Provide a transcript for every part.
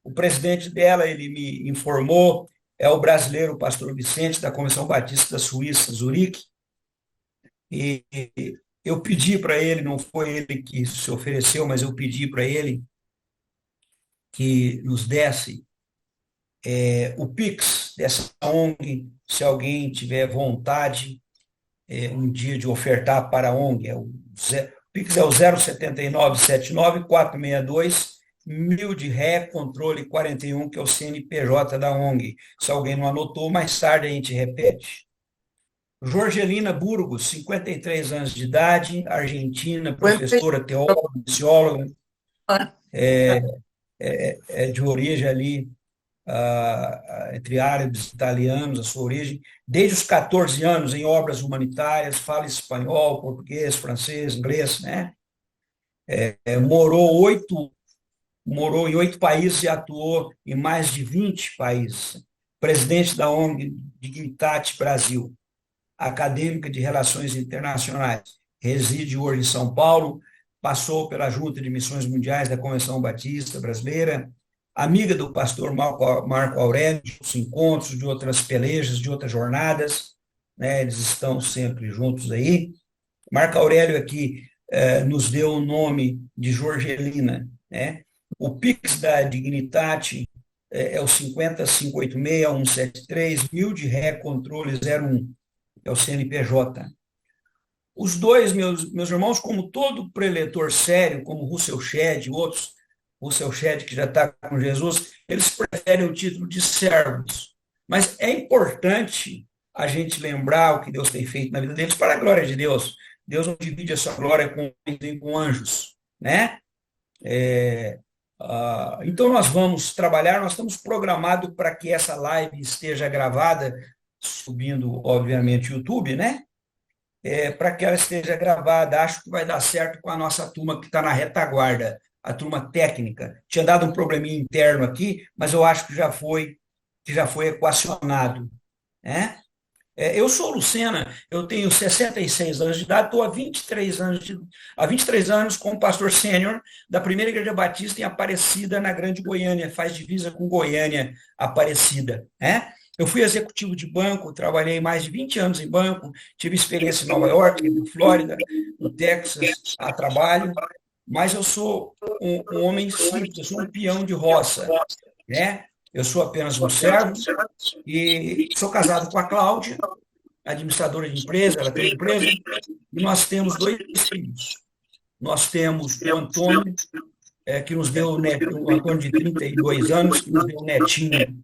O presidente dela, ele me informou, é o brasileiro pastor Vicente, da Convenção Batista da Suíça, Zurique, e eu pedi para ele, não foi ele que se ofereceu, mas eu pedi para ele que nos desse o Pix dessa ONG, se alguém tiver vontade, um dia de ofertar para a ONG. O Pix é o 079-79-462-1000 de Ré, controle 41, que é o CNPJ da ONG. Se alguém não anotou, mais tarde a gente repete. Jorgelina Burgos, 53 anos de idade, argentina, professora, teóloga, missióloga, de origem ali entre árabes e italianos, a sua origem, desde os 14 anos em obras humanitárias, fala espanhol, português, francês, inglês, né? Morou em 8 países e atuou em mais de 20 países. Presidente da ONG Dignitate Brasil, acadêmica de Relações Internacionais, reside hoje em São Paulo, passou pela Junta de Missões Mundiais da Convenção Batista Brasileira, amiga do pastor Marco Aurélio, dos encontros, de outras pelejas, de outras jornadas, né? Eles estão sempre juntos aí. Marco Aurélio aqui nos deu o nome de Jorgelina, né? O Pix da Dignitate é o 50-586-173, 1000 de Ré, controle 01, é o CNPJ. Os dois, meus irmãos, como todo preletor sério, como Russell Shedd e outros, Russell Shedd, que já está com Jesus, eles preferem o título de servos. Mas é importante a gente lembrar o que Deus tem feito na vida deles para a glória de Deus. Deus não divide a sua glória com anjos, né? Então nós vamos trabalhar, nós estamos programados para que essa live esteja gravada, subindo, obviamente, o YouTube, né? Para que ela esteja gravada. Acho que vai dar certo com a nossa turma que está na retaguarda, a turma técnica. Tinha dado um probleminha interno aqui, mas eu acho que já foi equacionado, né? Eu sou Lucena, eu tenho 66 anos de idade, estou há 23 anos como pastor sênior da primeira igreja batista em Aparecida, na Grande Goiânia, faz divisa com Goiânia, Aparecida, né? Eu fui executivo de banco, trabalhei mais de 20 anos em banco, tive experiência em Nova York, no Flórida, no Texas, a trabalho, mas eu sou um homem simples, eu sou um peão de roça, né? Eu sou apenas um servo e sou casado com a Cláudia, administradora de empresa, ela tem uma empresa, e nós temos 2 filhos. Nós temos o Antônio, que nos deu o Antônio de 32 anos, que nos deu um netinho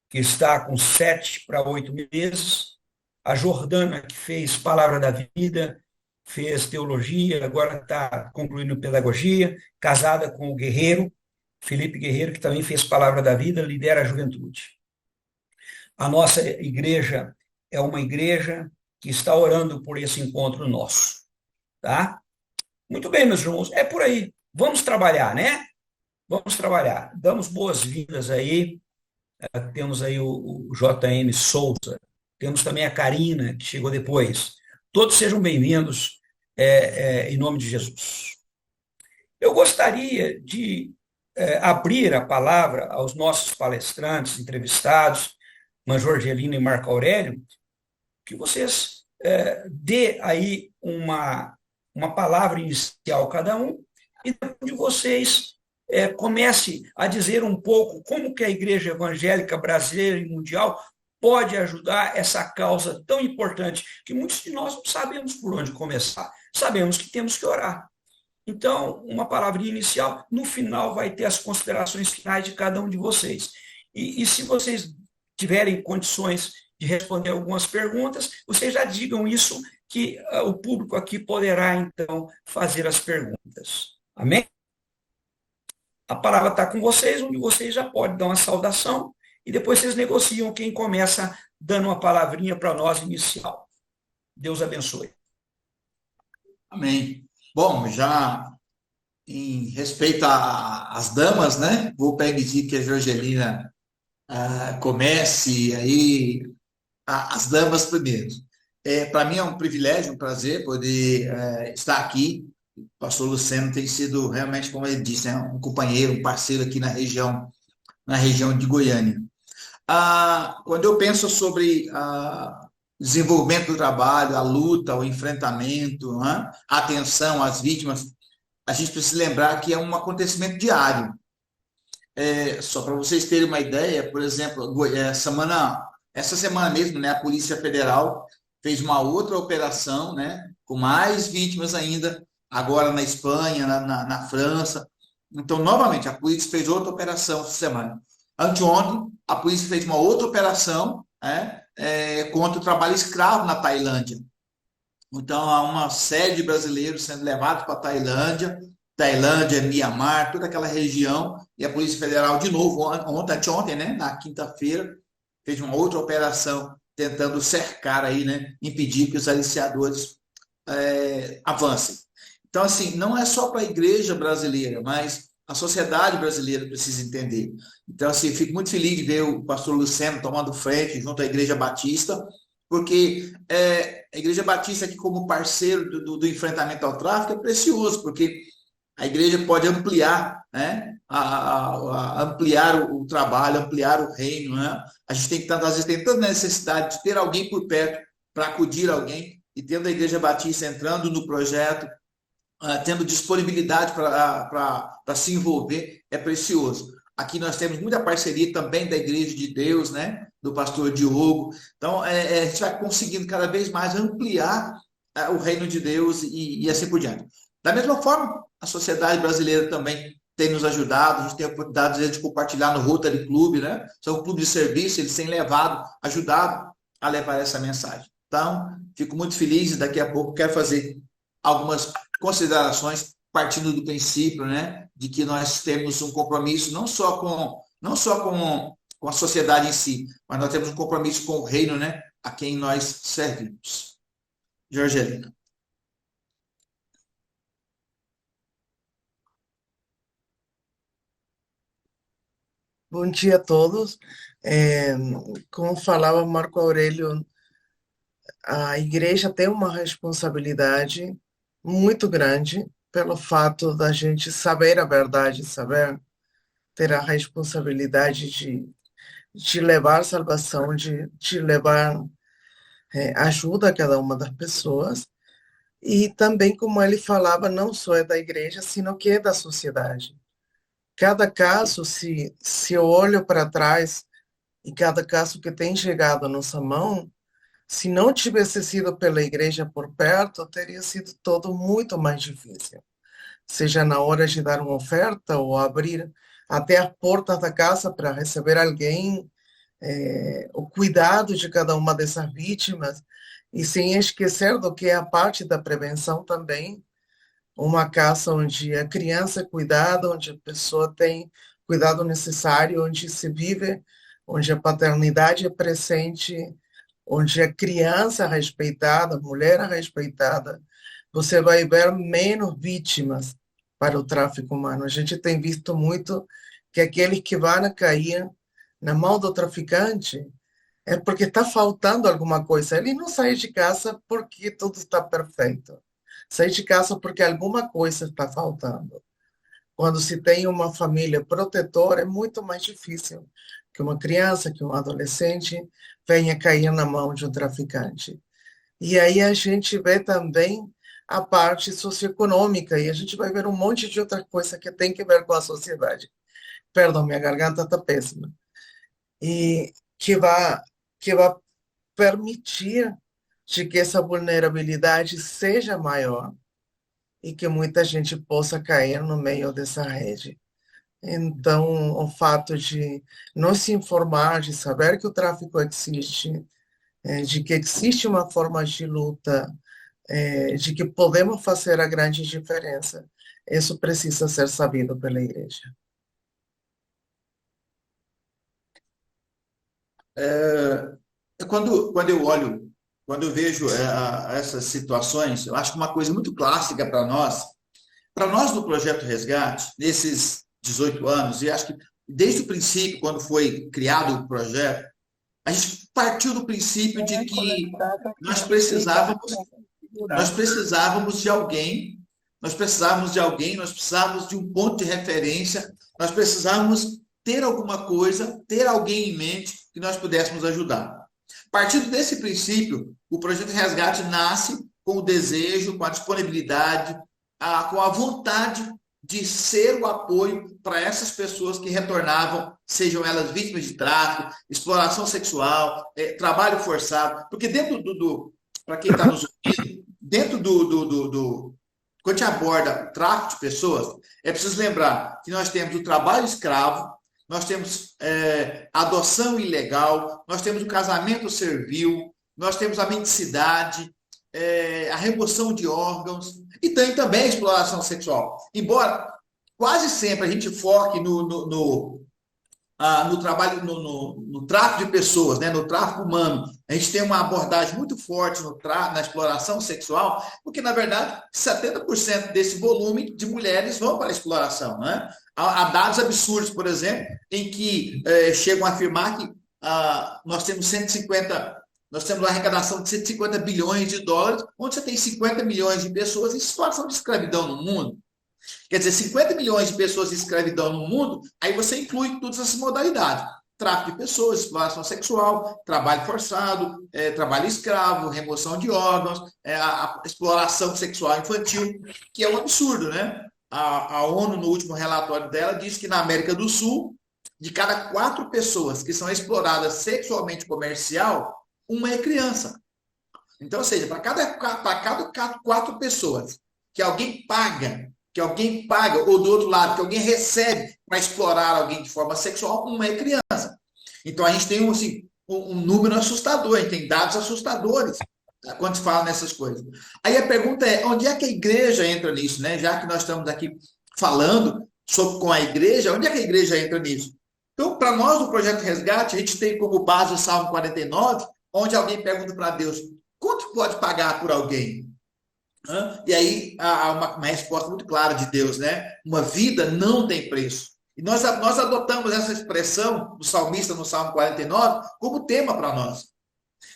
que está com 7 para 8 meses, a Jordana, que fez Palavra da Vida, fez teologia, agora está concluindo pedagogia, casada com o Guerreiro, Felipe Guerreiro, que também fez Palavra da Vida, lidera a juventude. A nossa igreja é uma igreja que está orando por esse encontro nosso, tá? Muito bem, meus irmãos, é por aí. Vamos trabalhar, né? Vamos trabalhar. Damos boas-vindas aí. Temos aí o JM Souza, temos também a Karina, que chegou depois. Todos sejam bem-vindos, em nome de Jesus. Eu gostaria de abrir a palavra aos nossos palestrantes, entrevistados, Major Gelino e Marco Aurélio, que vocês dê aí uma palavra inicial cada um, e depois de vocês comece a dizer um pouco como que a Igreja Evangélica Brasileira e Mundial pode ajudar essa causa tão importante, que muitos de nós não sabemos por onde começar. Sabemos que temos que orar. Então, uma palavrinha inicial, no final vai ter as considerações finais de cada um de vocês. E se vocês tiverem condições de responder algumas perguntas, vocês já digam isso, que o público aqui poderá, então, fazer as perguntas. Amém? A palavra está com vocês, onde vocês já podem dar uma saudação, e depois vocês negociam quem começa dando uma palavrinha para nós inicial. Deus abençoe. Amém. Bom, já em respeito às damas, né? Vou pedir que a Jorgelina comece aí as damas primeiro. Para mim é um privilégio, um prazer poder estar aqui. O pastor Luciano tem sido realmente, como ele disse, um companheiro, um parceiro aqui na região na região de Goiânia. Quando eu penso sobre desenvolvimento do trabalho, a luta, o enfrentamento, né, a atenção às vítimas, a gente precisa lembrar que é um acontecimento diário. Só para vocês terem uma ideia, por exemplo, essa semana mesmo, né, a Polícia Federal fez uma outra operação, né, com mais vítimas ainda, agora na Espanha, na França. Então, novamente, a polícia fez outra operação essa semana. Anteontem, a polícia fez uma outra operação, né, contra o trabalho escravo na Tailândia. Então, há uma série de brasileiros sendo levados para a Tailândia, Mianmar, toda aquela região, e a Polícia Federal, de novo, anteontem, né, na quinta-feira, fez uma outra operação tentando cercar aí, né, impedir que os aliciadores avancem. Então, assim, não é só para a igreja brasileira, mas a sociedade brasileira precisa entender. Então, assim, fico muito feliz de ver o pastor Luciano tomando frente junto à Igreja Batista, porque a Igreja Batista aqui como parceiro do enfrentamento ao tráfico é precioso, porque a igreja pode ampliar, né? Ampliar o trabalho, ampliar o reino, né? A gente tem às vezes tem tanta necessidade de ter alguém por perto para acudir alguém, e tendo a Igreja Batista entrando no projeto, tendo disponibilidade para se envolver, é precioso. Aqui nós temos muita parceria também da Igreja de Deus, né? Do pastor Diogo. Então, a gente vai conseguindo cada vez mais ampliar o reino de Deus e assim por diante. Da mesma forma, a sociedade brasileira também tem nos ajudado, a gente tem a oportunidade, às vezes, de compartilhar no Rotary Club, né? São um clube de serviço, eles têm ajudado a levar essa mensagem. Então, fico muito feliz e daqui a pouco quero fazer algumas considerações partindo do princípio, né, de que nós temos um compromisso não só com a sociedade em si, mas nós temos um compromisso com o reino, né, a quem nós servimos. Jorgelina. Bom dia a todos. Como falava Marco Aurélio, a igreja tem uma responsabilidade muito grande pelo fato da gente saber a verdade, saber ter a responsabilidade de levar salvação, de levar ajuda a cada uma das pessoas. E também, como ele falava, não só é da igreja, sino que é da sociedade. Cada caso, se eu olho para trás, e cada caso que tem chegado à nossa mão, se não tivesse sido pela igreja por perto, teria sido todo muito mais difícil. Seja na hora de dar uma oferta ou abrir até as portas da casa para receber alguém, o cuidado de cada uma dessas vítimas, e sem esquecer do que é a parte da prevenção também, uma casa onde a criança é cuidada, onde a pessoa tem cuidado necessário, onde se vive, onde a paternidade é presente, onde a criança é respeitada, a mulher é respeitada, você vai ver menos vítimas para o tráfico humano. A gente tem visto muito que aqueles que vão cair na mão do traficante é porque está faltando alguma coisa. Ele não sai de casa porque tudo está perfeito. Sai de casa porque alguma coisa está faltando. Quando se tem uma família protetora, é muito mais difícil que uma criança, que um adolescente venha cair na mão de um traficante. E aí a gente vê também a parte socioeconômica, e a gente vai ver um monte de outra coisa que tem que ver com a sociedade. Perdão, minha garganta está péssima. E que vai permitir de que essa vulnerabilidade seja maior e que muita gente possa cair no meio dessa rede. Então, o fato de não se informar, de saber que o tráfico existe, de que existe uma forma de luta, de que podemos fazer a grande diferença, isso precisa ser sabido pela igreja. Quando eu vejo essas situações, eu acho que uma coisa muito clássica para nós do Projeto Resgate, nesses 18 anos, e acho que desde o princípio, quando foi criado o projeto, a gente partiu do princípio de que nós precisávamos de alguém, nós precisávamos de um ponto de referência, nós precisávamos ter alguma coisa, ter alguém em mente que nós pudéssemos ajudar. Partindo desse princípio, o Projeto Resgate nasce com o desejo, com a disponibilidade, com a vontade de ser o apoio para essas pessoas que retornavam, sejam elas vítimas de tráfico, exploração sexual, trabalho forçado, porque dentro para quem está nos ouvindo, dentro quando a gente aborda o tráfico de pessoas, é preciso lembrar que nós temos o trabalho escravo, nós temos adoção ilegal, nós temos o casamento servil, nós temos a mendicidade, a remoção de órgãos e tem também a exploração sexual. Embora quase sempre a gente foque no trabalho, no tráfico de pessoas, né, no tráfico humano, a gente tem uma abordagem muito forte na exploração sexual, porque, na verdade, 70% desse volume de mulheres vão para a exploração. Né? Há dados absurdos, por exemplo, em que chegam a afirmar que nós temos uma arrecadação de 150 bilhões de dólares, onde você tem 50 milhões de pessoas em situação de escravidão no mundo. Quer dizer, 50 milhões de pessoas em escravidão no mundo, aí você inclui todas essas modalidades. Tráfico de pessoas, exploração sexual, trabalho forçado, trabalho escravo, remoção de órgãos, a exploração sexual infantil, que é um absurdo, né? A ONU, no último relatório dela, diz que na América do Sul, de cada 4 pessoas que são exploradas sexualmente comercial, uma é criança. Então, ou seja, para cada 4 pessoas que alguém paga, ou do outro lado, que alguém recebe para explorar alguém de forma sexual, uma é criança. Então, a gente tem um número assustador, a gente tem dados assustadores quando se fala nessas coisas. Aí a pergunta é, onde é que a igreja entra nisso? Né? Já que nós estamos aqui falando com a igreja, onde é que a igreja entra nisso? Então, para nós, no Projeto Resgate, a gente tem como base o Salmo 49, onde alguém pergunta para Deus, quanto pode pagar por alguém? E aí há uma resposta muito clara de Deus, né? Uma vida não tem preço. E nós adotamos essa expressão do salmista no Salmo 49 como tema para nós.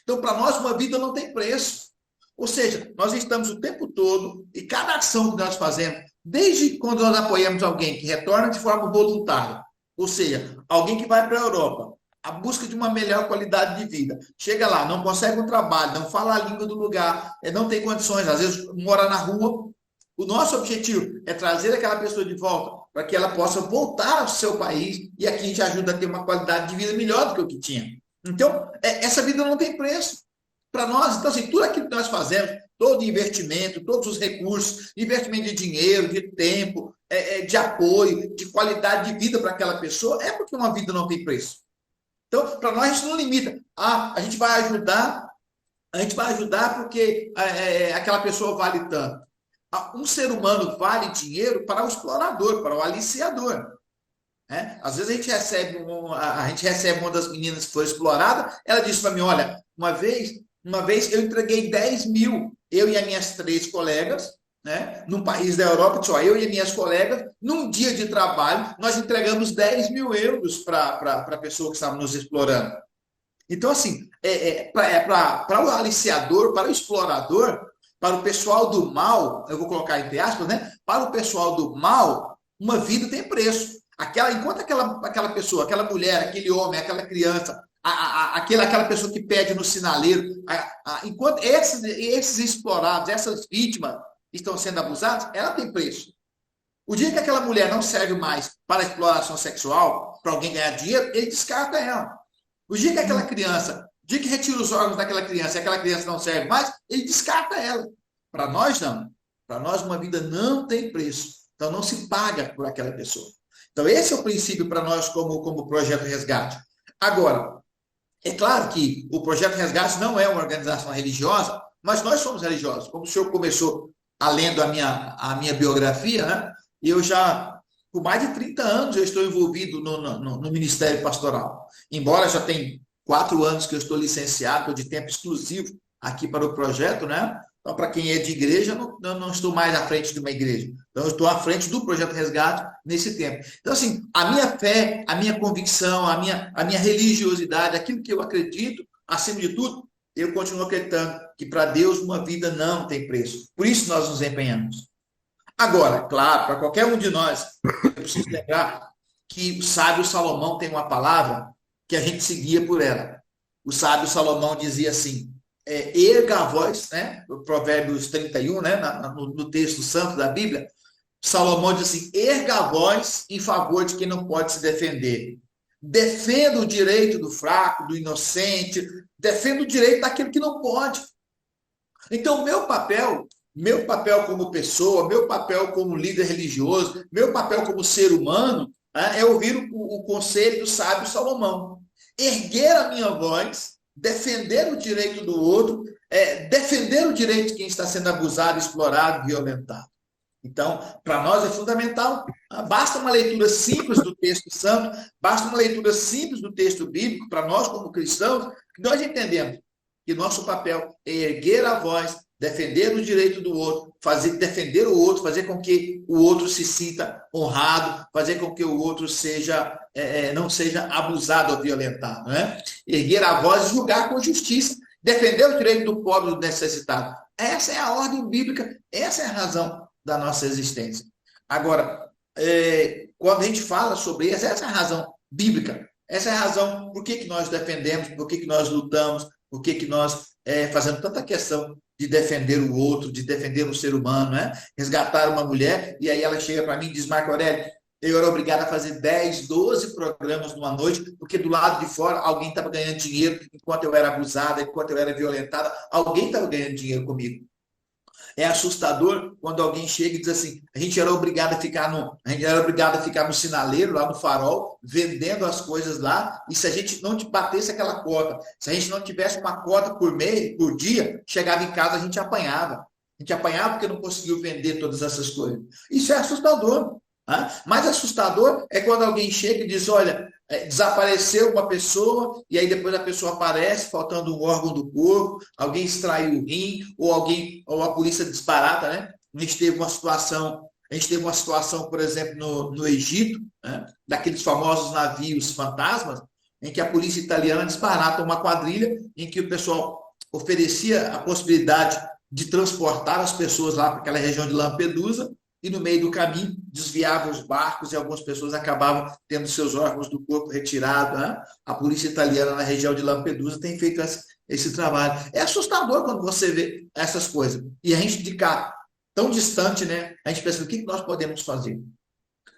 Então, para nós, uma vida não tem preço. Ou seja, nós estamos o tempo todo, e cada ação que nós fazemos, desde quando nós apoiamos alguém que retorna de forma voluntária, ou seja, alguém que vai para a Europa, a busca de uma melhor qualidade de vida. Chega lá, não consegue um trabalho, não fala a língua do lugar, não tem condições, às vezes mora na rua. O nosso objetivo é trazer aquela pessoa de volta para que ela possa voltar ao seu país e aqui a gente ajuda a ter uma qualidade de vida melhor do que o que tinha. Então, essa vida não tem preço para nós. Então, assim, tudo aquilo que nós fazemos, todo investimento, todos os recursos, investimento de dinheiro, de tempo, de apoio, de qualidade de vida para aquela pessoa, é porque uma vida não tem preço. Então, para nós, isso não limita. A gente vai ajudar porque aquela pessoa vale tanto. Um ser humano vale dinheiro para o explorador, para o aliciador. Né? Às vezes a gente recebe uma das meninas que foi explorada, ela disse para mim, olha, uma vez eu entreguei 10 mil, eu e as minhas 3 colegas, né, num país da Europa, só eu e as minhas colegas, num dia de trabalho, nós entregamos 10 mil euros para a pessoa que estava nos explorando. Então, assim, para o aliciador, para o explorador, para o pessoal do mal, eu vou colocar entre aspas, né, para o pessoal do mal, uma vida tem preço. Enquanto aquela pessoa, aquela mulher, aquele homem, aquela criança, aquela pessoa que pede no sinaleiro, enquanto esses explorados, essas vítimas estão sendo abusadas, ela tem preço. O dia que aquela mulher não serve mais para a exploração sexual, para alguém ganhar dinheiro, ele descarta ela. O dia que aquela criança, o dia que retira os órgãos daquela criança e aquela criança não serve mais, ele descarta ela. Para nós, não. Para nós, uma vida não tem preço. Então, não se paga por aquela pessoa. Então, esse é o princípio para nós como Projeto Resgate. Agora, é claro que o Projeto Resgate não é uma organização religiosa, mas nós somos religiosos. Como o senhor começou lendo a minha biografia, né? Eu já, por mais de 30 anos, eu estou envolvido no Ministério Pastoral. Embora já tenha 4 anos que eu estou licenciado, de tempo exclusivo aqui para o projeto, né? Então, para quem é de igreja, eu não estou mais à frente de uma igreja. Então, eu estou à frente do Projeto Resgate nesse tempo. Então, assim, a minha fé, a minha convicção, a minha religiosidade, aquilo que eu acredito, acima de tudo, eu continuo acreditando que para Deus uma vida não tem preço. Por isso nós nos empenhamos. Agora, claro, para qualquer um de nós, eu preciso lembrar que o sábio Salomão tem uma palavra que a gente seguia por ela. O sábio Salomão dizia assim, erga a voz, né? Provérbios 31, né? No texto santo da Bíblia, Salomão diz assim, erga a voz em favor de quem não pode se defender. Defenda o direito do fraco, do inocente, defenda o direito daquele que não pode. Então, meu papel como pessoa, meu papel como líder religioso, meu papel como ser humano, é ouvir o conselho do sábio Salomão. Erguer a minha voz, defender o direito do outro, defender o direito de quem está sendo abusado, explorado, violentado. Então, para nós é fundamental. Basta uma leitura simples do texto santo, basta uma leitura simples do texto bíblico, para nós como cristãos, que nós entendemos que nosso papel é erguer a voz, defender o direito do outro, defender o outro, fazer com que o outro se sinta honrado, fazer com que o outro não seja abusado ou violentado. Né? Erguer a voz e julgar com justiça, defender o direito do pobre e do necessitado. Essa é a ordem bíblica, essa é a razão da nossa existência. Agora, quando a gente fala sobre isso, essa é a razão bíblica, essa é a razão por que nós defendemos, por que nós lutamos, por que nós fazemos tanta questão de defender o outro, de defender o ser humano, né? Resgatar uma mulher, e aí ela chega para mim e diz, Marco Aurélio, eu era obrigado a fazer 10, 12 programas numa noite, porque do lado de fora alguém estava ganhando dinheiro, enquanto eu era abusada, enquanto eu era violentada, alguém estava ganhando dinheiro comigo. É assustador quando alguém chega e diz assim, a gente era obrigado a ficar no sinaleiro, lá no farol, vendendo as coisas lá, e se a gente não batesse aquela cota, se a gente não tivesse uma cota por mês, por dia, chegava em casa, a gente apanhava. A gente apanhava porque não conseguiu vender todas essas coisas. Isso é assustador. Né? Mais assustador é quando alguém chega e diz, olha, desapareceu uma pessoa e aí depois a pessoa aparece faltando um órgão do corpo, alguém extraiu o rim ou a polícia disparata, né? A gente teve uma situação, por exemplo, no Egito, né? Daqueles famosos navios fantasmas, em que a polícia italiana disparata uma quadrilha em que o pessoal oferecia a possibilidade de transportar as pessoas lá para aquela região de Lampedusa, e no meio do caminho desviavam os barcos e algumas pessoas acabavam tendo seus órgãos do corpo retirados. Né? A polícia italiana na região de Lampedusa tem feito esse trabalho. É assustador quando você vê essas coisas. E a gente de cá, tão distante, né? A gente pensa, o que nós podemos fazer?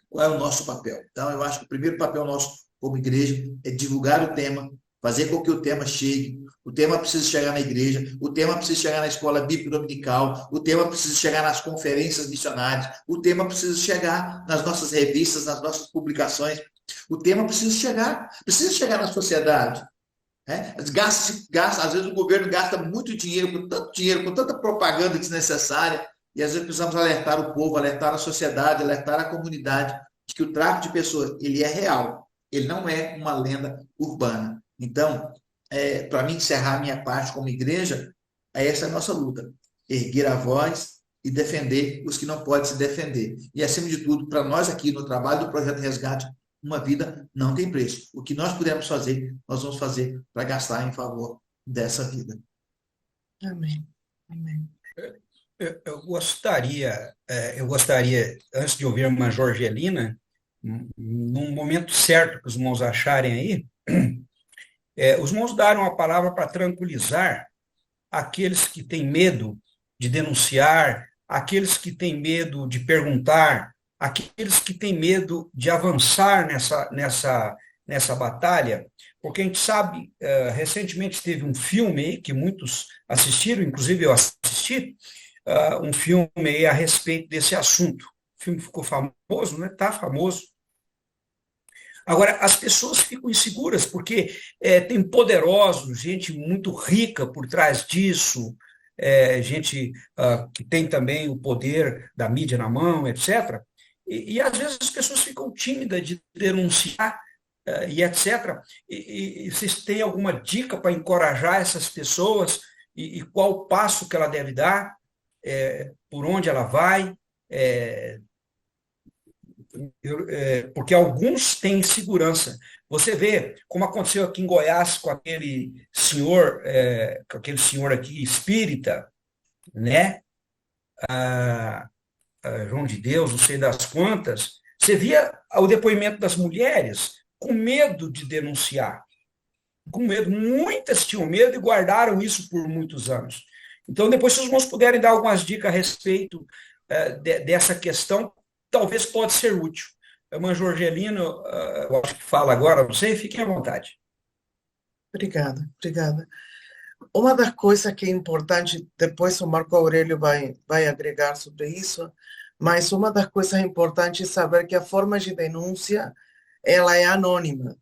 Qual é o nosso papel? Então, eu acho que o primeiro papel nosso como igreja é divulgar o tema, fazer com que o tema chegue. O tema precisa chegar na igreja, o tema precisa chegar na escola bíblica dominical, o tema precisa chegar nas conferências missionárias, o tema precisa chegar nas nossas revistas, nas nossas publicações. O tema precisa chegar na sociedade. Né? Às vezes o governo gasta muito dinheiro, com tanta propaganda desnecessária, e às vezes precisamos alertar o povo, alertar a sociedade, alertar a comunidade de que o tráfico de pessoas, ele é real, ele não é uma lenda urbana. Então, para mim encerrar a minha parte como igreja, essa é a nossa luta. Erguer a voz e defender os que não podem se defender. E, acima de tudo, para nós aqui no trabalho do Projeto Resgate, uma vida não tem preço. O que nós pudermos fazer, nós vamos fazer para gastar em favor dessa vida. Amém. Amém. Eu gostaria, antes de ouvir uma Jorgelina, num momento certo que os irmãos acharem aí, os irmãos deram a palavra para tranquilizar aqueles que têm medo de denunciar, aqueles que têm medo de perguntar, aqueles que têm medo de avançar nessa batalha, porque a gente sabe, recentemente teve um filme aí que muitos assistiram, inclusive eu assisti, um filme aí a respeito desse assunto. O filme ficou famoso, né? Está famoso. Agora, as pessoas ficam inseguras porque tem poderosos, gente muito rica por trás disso, gente que tem também o poder da mídia na mão, etc. E às vezes as pessoas ficam tímidas de denunciar, e etc. E vocês têm alguma dica para encorajar essas pessoas e qual o passo que ela deve dar, por onde ela vai? Porque alguns têm insegurança. Você vê como aconteceu aqui em Goiás com aquele senhor aqui espírita, né? João de Deus, não sei das quantas. Você via o depoimento das mulheres com medo de denunciar, com medo. Muitas tinham medo e guardaram isso por muitos anos. Então, depois, se os irmãos puderem dar algumas dicas a respeito dessa questão, talvez pode ser útil. A irmã Jorgelina, eu acho que fala agora, não sei, fiquem à vontade. Obrigada, obrigada. Uma das coisas que é importante, depois o Marco Aurélio vai agregar sobre isso, mas uma das coisas importantes é saber que a forma de denúncia, ela é anônima.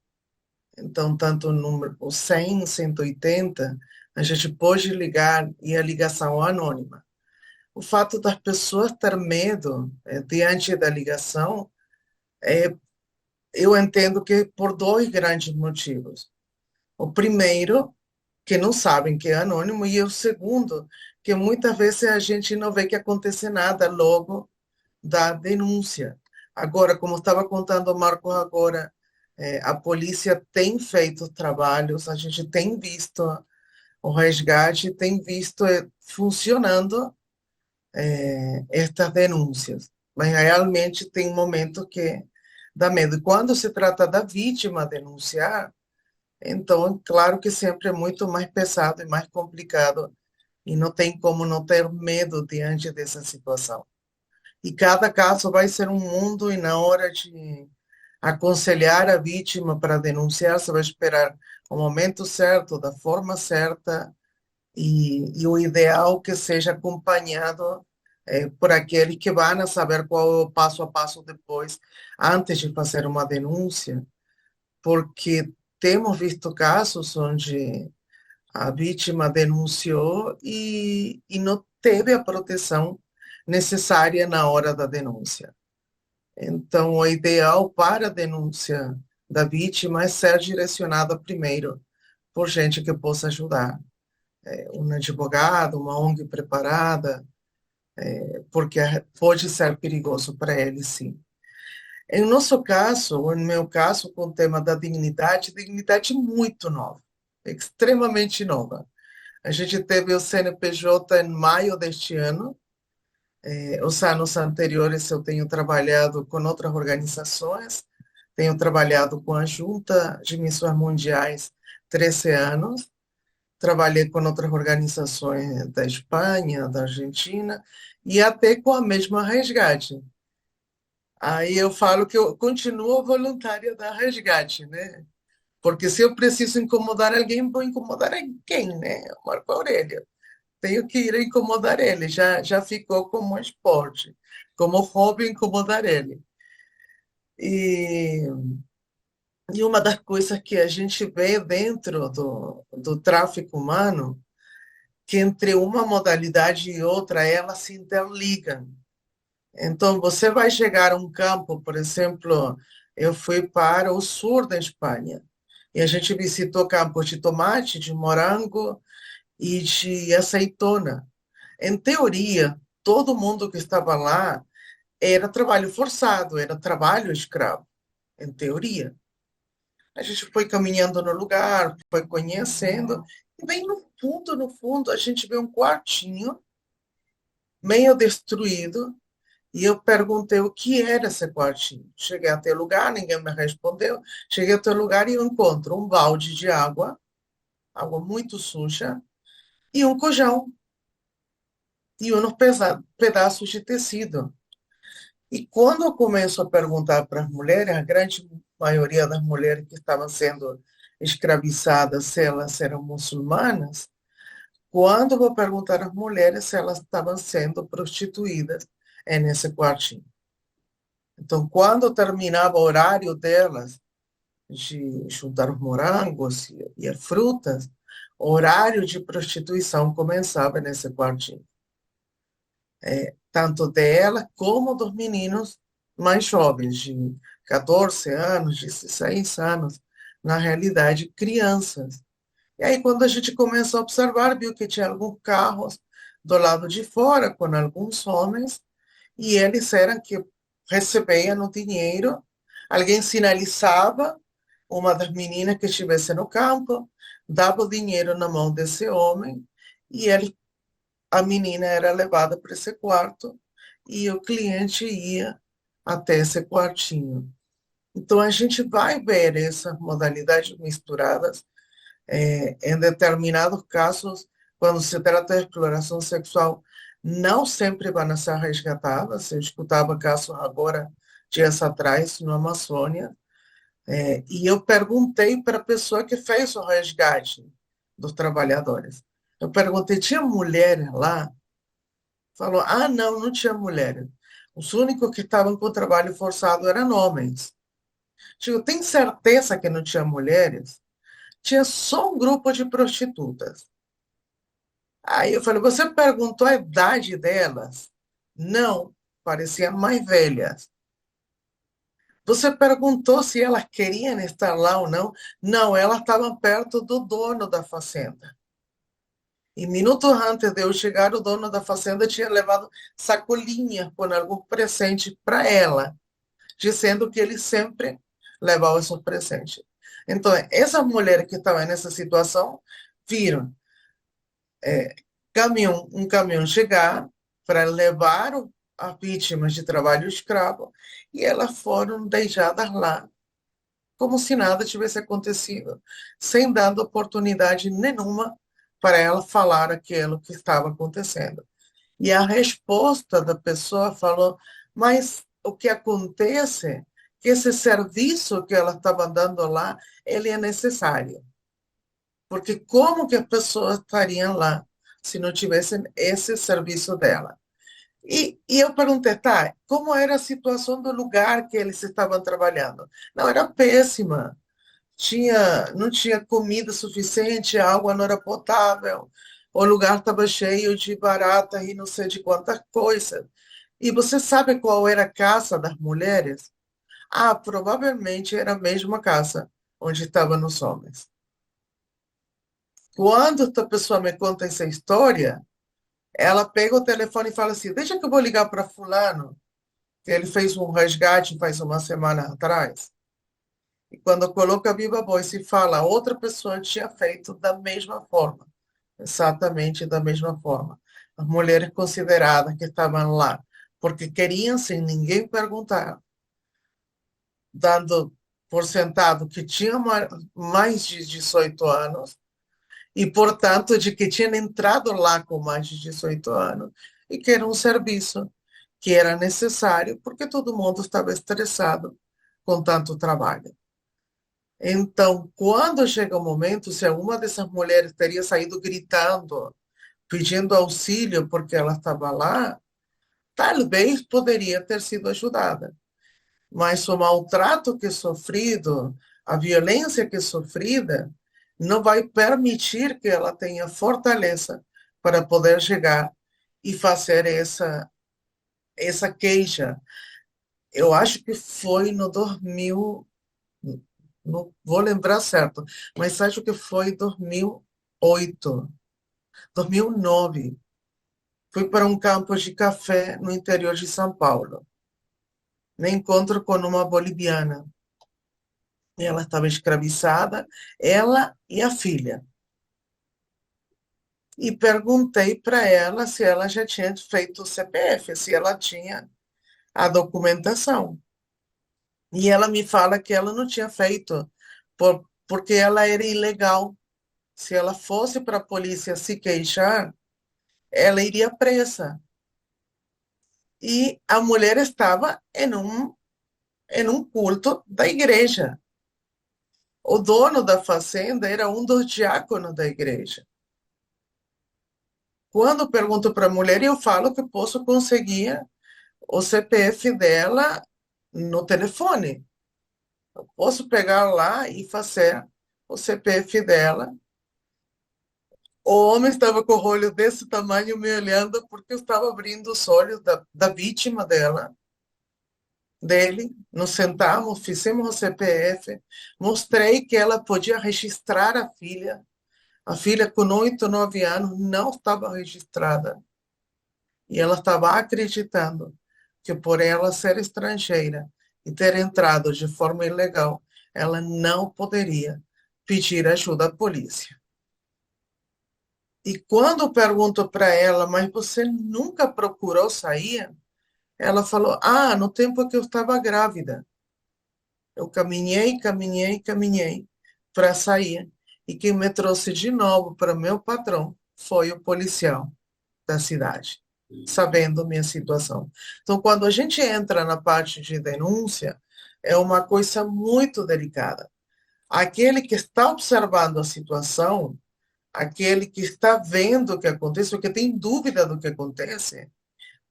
Então, tanto o número o 100, 180, a gente pode ligar e a ligação é anônima. O fato das pessoas ter medo diante da ligação, eu entendo que por dois grandes motivos. O primeiro, que não sabem que é anônimo, e o segundo, que muitas vezes a gente não vê que acontece nada logo da denúncia. Agora, como estava contando o Marcos agora, a polícia tem feito trabalhos, a gente tem visto o resgate, tem visto funcionando estas denúncias. Mas realmente tem um momento que dá medo. E quando se trata da vítima denunciar, então, claro que sempre é muito mais pesado e mais complicado, e não tem como não ter medo diante dessa situação. E cada caso vai ser um mundo, e na hora de aconselhar a vítima para denunciar, você vai esperar o momento certo, da forma certa, e o ideal que seja acompanhado por aqueles que vão saber qual é o passo a passo depois, antes de fazer uma denúncia, porque temos visto casos onde a vítima denunciou e não teve a proteção necessária na hora da denúncia. Então, o ideal para a denúncia da vítima é ser direcionada primeiro por gente que possa ajudar. Um advogado, uma ONG preparada, porque pode ser perigoso para ele, sim. Em nosso caso, ou no meu caso, com o tema da dignidade, dignidade muito nova, extremamente nova. A gente teve o CNPJ em maio deste ano. Os anos anteriores eu tenho trabalhado com outras organizações, tenho trabalhado com a Junta de Missões Mundiais 13 anos, trabalhei com outras organizações da Espanha, da Argentina, e até com a mesma Resgate. Aí eu falo que eu continuo voluntária da Resgate, né? Porque se eu preciso incomodar alguém, vou incomodar quem, né? O Marco Aurélio. Tenho que ir incomodar ele, já ficou como esporte, como hobby incomodar ele. E, e uma das coisas que a gente vê dentro do tráfico humano, que entre uma modalidade e outra, elas se interligam. Então, você vai chegar a um campo, por exemplo, eu fui para o sul da Espanha, e a gente visitou campos de tomate, de morango e de azeitona. Em teoria, todo mundo que estava lá era trabalho forçado, era trabalho escravo, em teoria. A gente foi caminhando no lugar, foi conhecendo, e bem no fundo, a gente vê um quartinho meio destruído, e eu perguntei o que era esse quartinho. Cheguei até o lugar, ninguém me respondeu. Cheguei até o lugar e eu encontro um balde de água, água muito suja, e um colchão, e uns pedaços de tecido. E quando eu começo a perguntar para as mulheres, a grande maioria das mulheres que estavam sendo escravizadas, se elas eram muçulmanas, quando eu vou perguntar às mulheres se elas estavam sendo prostituídas, é nesse quartinho. Então, quando terminava o horário delas de juntar os morangos e as frutas, o horário de prostituição começava nesse quartinho. Tanto dela como dos meninos mais jovens, de 14 anos, 16 anos, na realidade, crianças. E aí, quando a gente começou a observar, viu que tinha alguns carros do lado de fora, com alguns homens, e eles eram que recebiam o dinheiro, alguém sinalizava uma das meninas que estivesse no campo, dava o dinheiro na mão desse homem, e a menina era levada para esse quarto, e o cliente ia até esse quartinho. Então, a gente vai ver essas modalidades misturadas em determinados casos, quando se trata de exploração sexual, não sempre vão ser resgatadas. Eu escutava casos agora, dias atrás, no Amazônia, e eu perguntei para a pessoa que fez o resgate dos trabalhadores. Eu perguntei, tinha mulheres lá? Falou, ah, não, não tinha mulheres. Os únicos que estavam com trabalho forçado eram homens. Digo, tem certeza que não tinha mulheres? Tinha só um grupo de prostitutas. Aí eu falei, você perguntou a idade delas? Não, pareciam mais velhas. Você perguntou se elas queriam estar lá ou não? Não, elas estavam perto do dono da fazenda. E minutos antes de eu chegar, o dono da fazenda tinha levado sacolinha com algum presente para ela, dizendo que ele sempre levava esses presentes. Então, essas mulheres que estavam nessa situação viram um caminhão chegar para levar as vítimas de trabalho escravo e elas foram deixadas lá como se nada tivesse acontecido, sem dando oportunidade nenhuma para ela falar aquilo que estava acontecendo. E a resposta da pessoa falou, mas o que acontece é que esse serviço que ela estava dando lá, ele é necessário. Porque como que as pessoas estariam lá se não tivessem esse serviço dela? E eu perguntei, tá, como era a situação do lugar que eles estavam trabalhando? Não, era péssima. Não tinha comida suficiente, a água não era potável, o lugar estava cheio de baratas e não sei de quantas coisas. E você sabe qual era a casa das mulheres? Ah, provavelmente era a mesma casa onde estavam os homens. Quando essa pessoa me conta essa história, ela pega o telefone e fala assim: deixa que eu vou ligar para Fulano, que ele fez um resgate faz uma semana atrás. E quando coloca a Viva Voz e fala, outra pessoa tinha feito da mesma forma, exatamente da mesma forma. As mulheres consideradas que estavam lá, porque queriam, sem ninguém perguntar, dando por sentado que tinha mais de 18 anos, e, portanto, de que tinham entrado lá com mais de 18 anos, e que era um serviço que era necessário, porque todo mundo estava estressado com tanto trabalho. Então, quando chega o momento, se alguma dessas mulheres teria saído gritando, pedindo auxílio porque ela estava lá, talvez poderia ter sido ajudada. Mas o maltrato que é sofrido, a violência que é sofrida, não vai permitir que ela tenha fortaleza para poder chegar e fazer essa queixa. Eu acho que foi no 2000, não vou lembrar certo, mas acho que foi 2008, 2009. Fui para um campo de café no interior de São Paulo. Me encontro com uma boliviana. Ela estava escravizada, ela e a filha. E perguntei para ela se ela já tinha feito o CPF, se ela tinha a documentação. E ela me fala que ela não tinha feito, porque ela era ilegal. Se ela fosse para a polícia se queixar, ela iria presa. E a mulher estava em um culto da igreja. O dono da fazenda era um dos diáconos da igreja. Quando eu pergunto para a mulher, eu falo que posso conseguir o CPF dela no telefone. Eu posso pegar lá e fazer o CPF dela. O homem estava com o olho desse tamanho me olhando porque eu estava abrindo os olhos da vítima dele. Nos sentamos, fizemos o CPF, mostrei que ela podia registrar a filha. A filha com 8, 9 anos não estava registrada. E ela estava acreditando que por ela ser estrangeira e ter entrado de forma ilegal, ela não poderia pedir ajuda à polícia. E quando eu pergunto para ela, mas você nunca procurou sair? Ela falou: no tempo que eu estava grávida, eu caminhei, caminhei, caminhei para sair. E quem me trouxe de novo para meu patrão foi o policial da cidade, sabendo minha situação. Então, quando a gente entra na parte de denúncia, é uma coisa muito delicada. Aquele que está observando a situação, aquele que está vendo o que acontece, ou que tem dúvida do que acontece,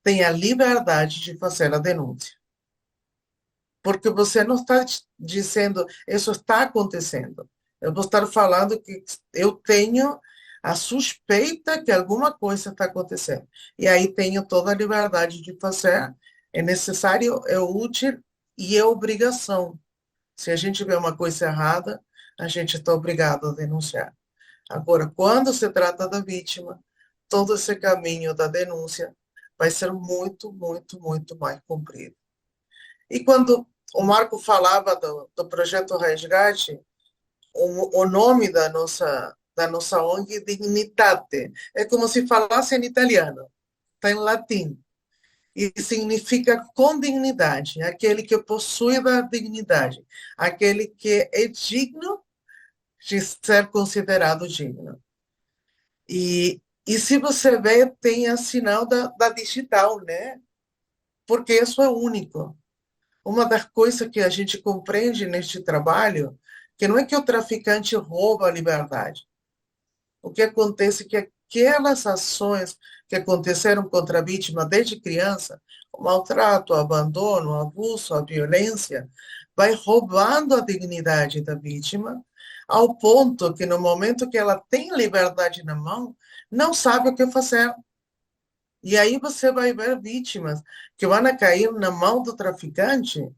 tem a liberdade de fazer a denúncia. Porque você não está dizendo, isso está acontecendo. Eu vou estar falando que eu tenho a suspeita que alguma coisa está acontecendo. E aí tenho toda a liberdade de fazer. É necessário, é útil e é obrigação. Se a gente vê uma coisa errada, a gente está obrigado a denunciar. Agora, quando se trata da vítima, todo esse caminho da denúncia vai ser muito, muito, muito mais comprido. E quando o Marco falava do projeto Resgate, o nome da nossa ONG é Dignitate. É como se falasse em italiano, está em latim. E significa com dignidade, aquele que possui da dignidade, aquele que é digno de ser considerado digno. E se você vê, tem a sinal da digital, né? Porque isso é único. Uma das coisas que a gente compreende neste trabalho, que não é que o traficante rouba a liberdade. O que acontece é que aquelas ações que aconteceram contra a vítima desde criança, o maltrato, o abandono, o abuso, a violência, vai roubando a dignidade da vítima, ao ponto que no momento que ela tem liberdade na mão, não sabe o que fazer. E aí você vai ver vítimas que vão cair na mão do traficante,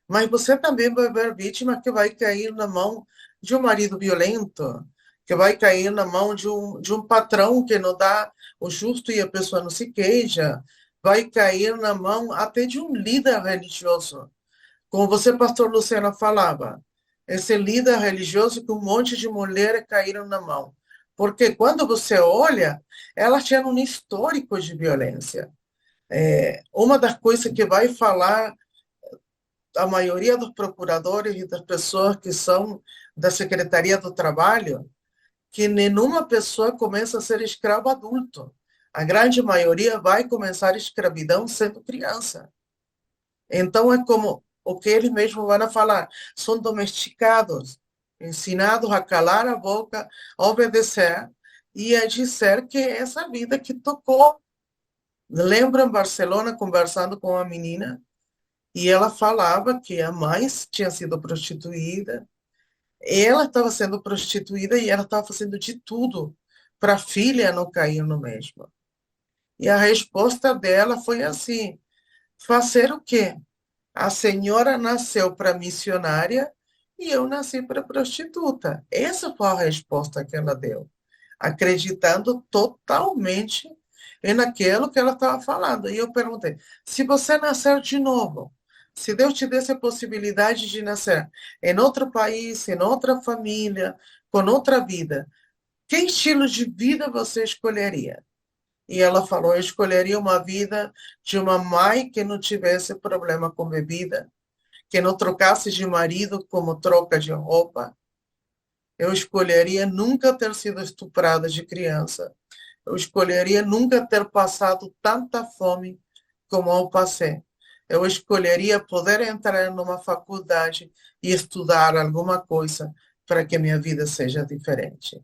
mas você também vai ver vítimas que vai cair na mão de um marido violento, que vai cair na mão de um patrão que não dá o justo e a pessoa não se queixa, vai cair na mão até de um líder religioso. Como você, pastor Luciano, falava, esse líder religioso que um monte de mulheres caíram na mão. Porque quando você olha, elas tinham um histórico de violência. Uma das coisas que vai falar a maioria dos procuradores e das pessoas que são da Secretaria do Trabalho, que nenhuma pessoa começa a ser escravo adulto. A grande maioria vai começar a escravidão sendo criança. Então, é como o que eles mesmos vão falar, são domesticados, ensinados a calar a boca, a obedecer e a dizer que é essa vida que tocou. Lembro em Barcelona, conversando com uma menina, e ela falava que a mãe tinha sido prostituída, ela estava sendo prostituída e ela estava fazendo de tudo para a filha não cair no mesmo. E a resposta dela foi assim: fazer o quê? A senhora nasceu para missionária e eu nasci para prostituta. Essa foi a resposta que ela deu, acreditando totalmente naquilo que ela estava falando. E eu perguntei: se você nascer de novo, se Deus te desse a possibilidade de nascer em outro país, em outra família, com outra vida, que estilo de vida você escolheria? E ela falou: eu escolheria uma vida de uma mãe que não tivesse problema com bebida, que não trocasse de marido como troca de roupa. Eu escolheria nunca ter sido estuprada de criança. Eu escolheria nunca ter passado tanta fome como eu passei. Eu escolheria poder entrar numa faculdade e estudar alguma coisa para que minha vida seja diferente.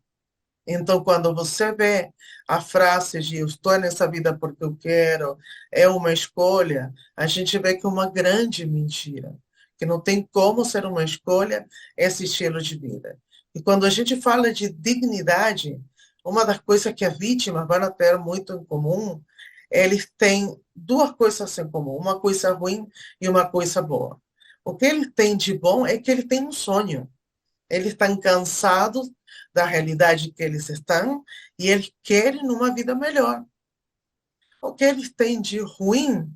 Então, quando você vê a frase de eu estou nessa vida porque eu quero, é uma escolha, a gente vê que é uma grande mentira, que não tem como ser uma escolha esse estilo de vida. E quando a gente fala de dignidade, uma das coisas que as vítimas vão ter muito em comum, eles têm duas coisas em comum, uma coisa ruim e uma coisa boa. O que eles têm de bom é que eles têm um sonho. Eles estão cansados da realidade que eles estão e eles querem uma vida melhor. O que eles têm de ruim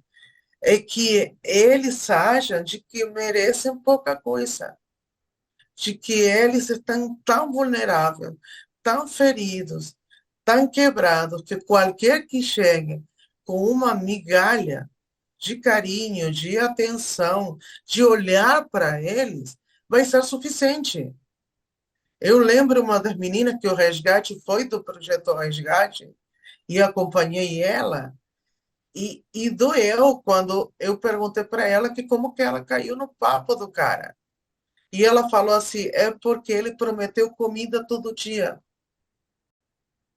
é que eles acham de que merecem pouca coisa, de que eles estão tão vulneráveis, tão feridos, tão quebrados, que qualquer que chegue com uma migalha de carinho, de atenção, de olhar para eles, vai ser suficiente. Eu lembro uma das meninas que o resgate foi do projeto Resgate e acompanhei ela e doeu quando eu perguntei para ela que como que ela caiu no papo do cara. E ela falou assim, é porque ele prometeu comida todo dia.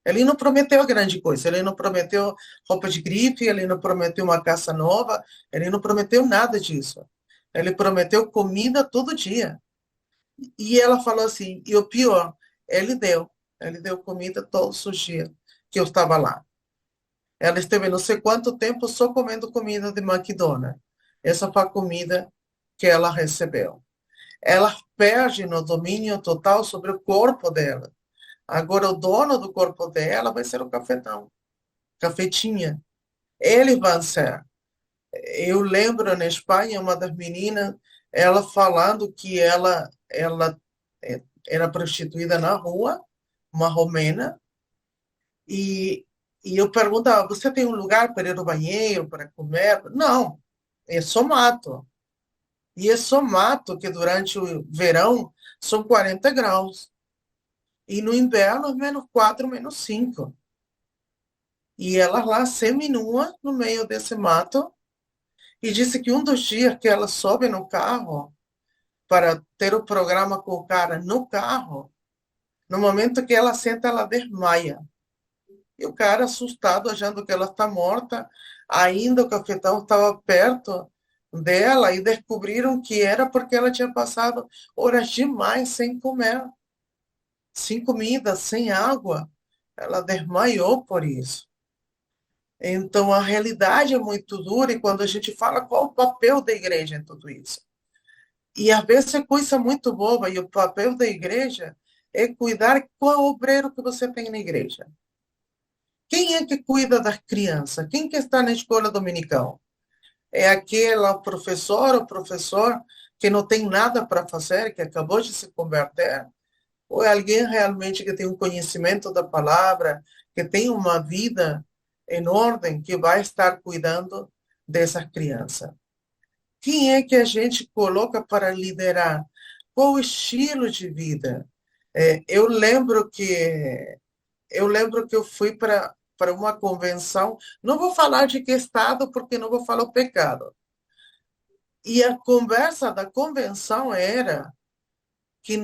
Ele não prometeu grande coisa, ele não prometeu roupa de grife, ele não prometeu uma casa nova, ele não prometeu nada disso. Ele prometeu comida todo dia. E ela falou assim, e o pior, ele deu comida todos os dias que eu estava lá. Ela esteve não sei quanto tempo só comendo comida de McDonald's. Essa foi a comida que ela recebeu. Ela perde no domínio total sobre o corpo dela. Agora, o dono do corpo dela vai ser o cafetão, cafetinha. Ele vai ser. Eu lembro na Espanha, uma das meninas, ela falando que ela era prostituída na rua, uma romena, e, e eu perguntava, você tem um lugar para ir ao banheiro, para comer? Não, é só mato. E é só mato que durante o verão são 40 graus. E no inverno, -4, -5. E ela lá, seminua, no meio desse mato, e disse que um dos dias que ela sobe no carro, para ter o programa com o cara no carro, no momento que ela senta, ela desmaia. E o cara, assustado, achando que ela está morta, ainda o cafetão estava perto dela e descobriram que era porque ela tinha passado horas demais sem comer, sem comida, sem água. Ela desmaiou por isso. Então, a realidade é muito dura e quando a gente fala qual o papel da igreja em tudo isso. E às vezes é coisa muito boba e o papel da igreja é cuidar qual é o obreiro que você tem na igreja. Quem é que cuida das crianças? Quem que está na escola dominical? É aquele professor ou professor que não tem nada para fazer, que acabou de se converter? Ou é alguém realmente que tem um conhecimento da palavra, que tem uma vida em ordem, que vai estar cuidando dessas crianças? Quem é que a gente coloca para liderar? Qual o estilo de vida? Eu lembro que eu fui para uma convenção, não vou falar de que estado, porque não vou falar o pecado. E a conversa da convenção era que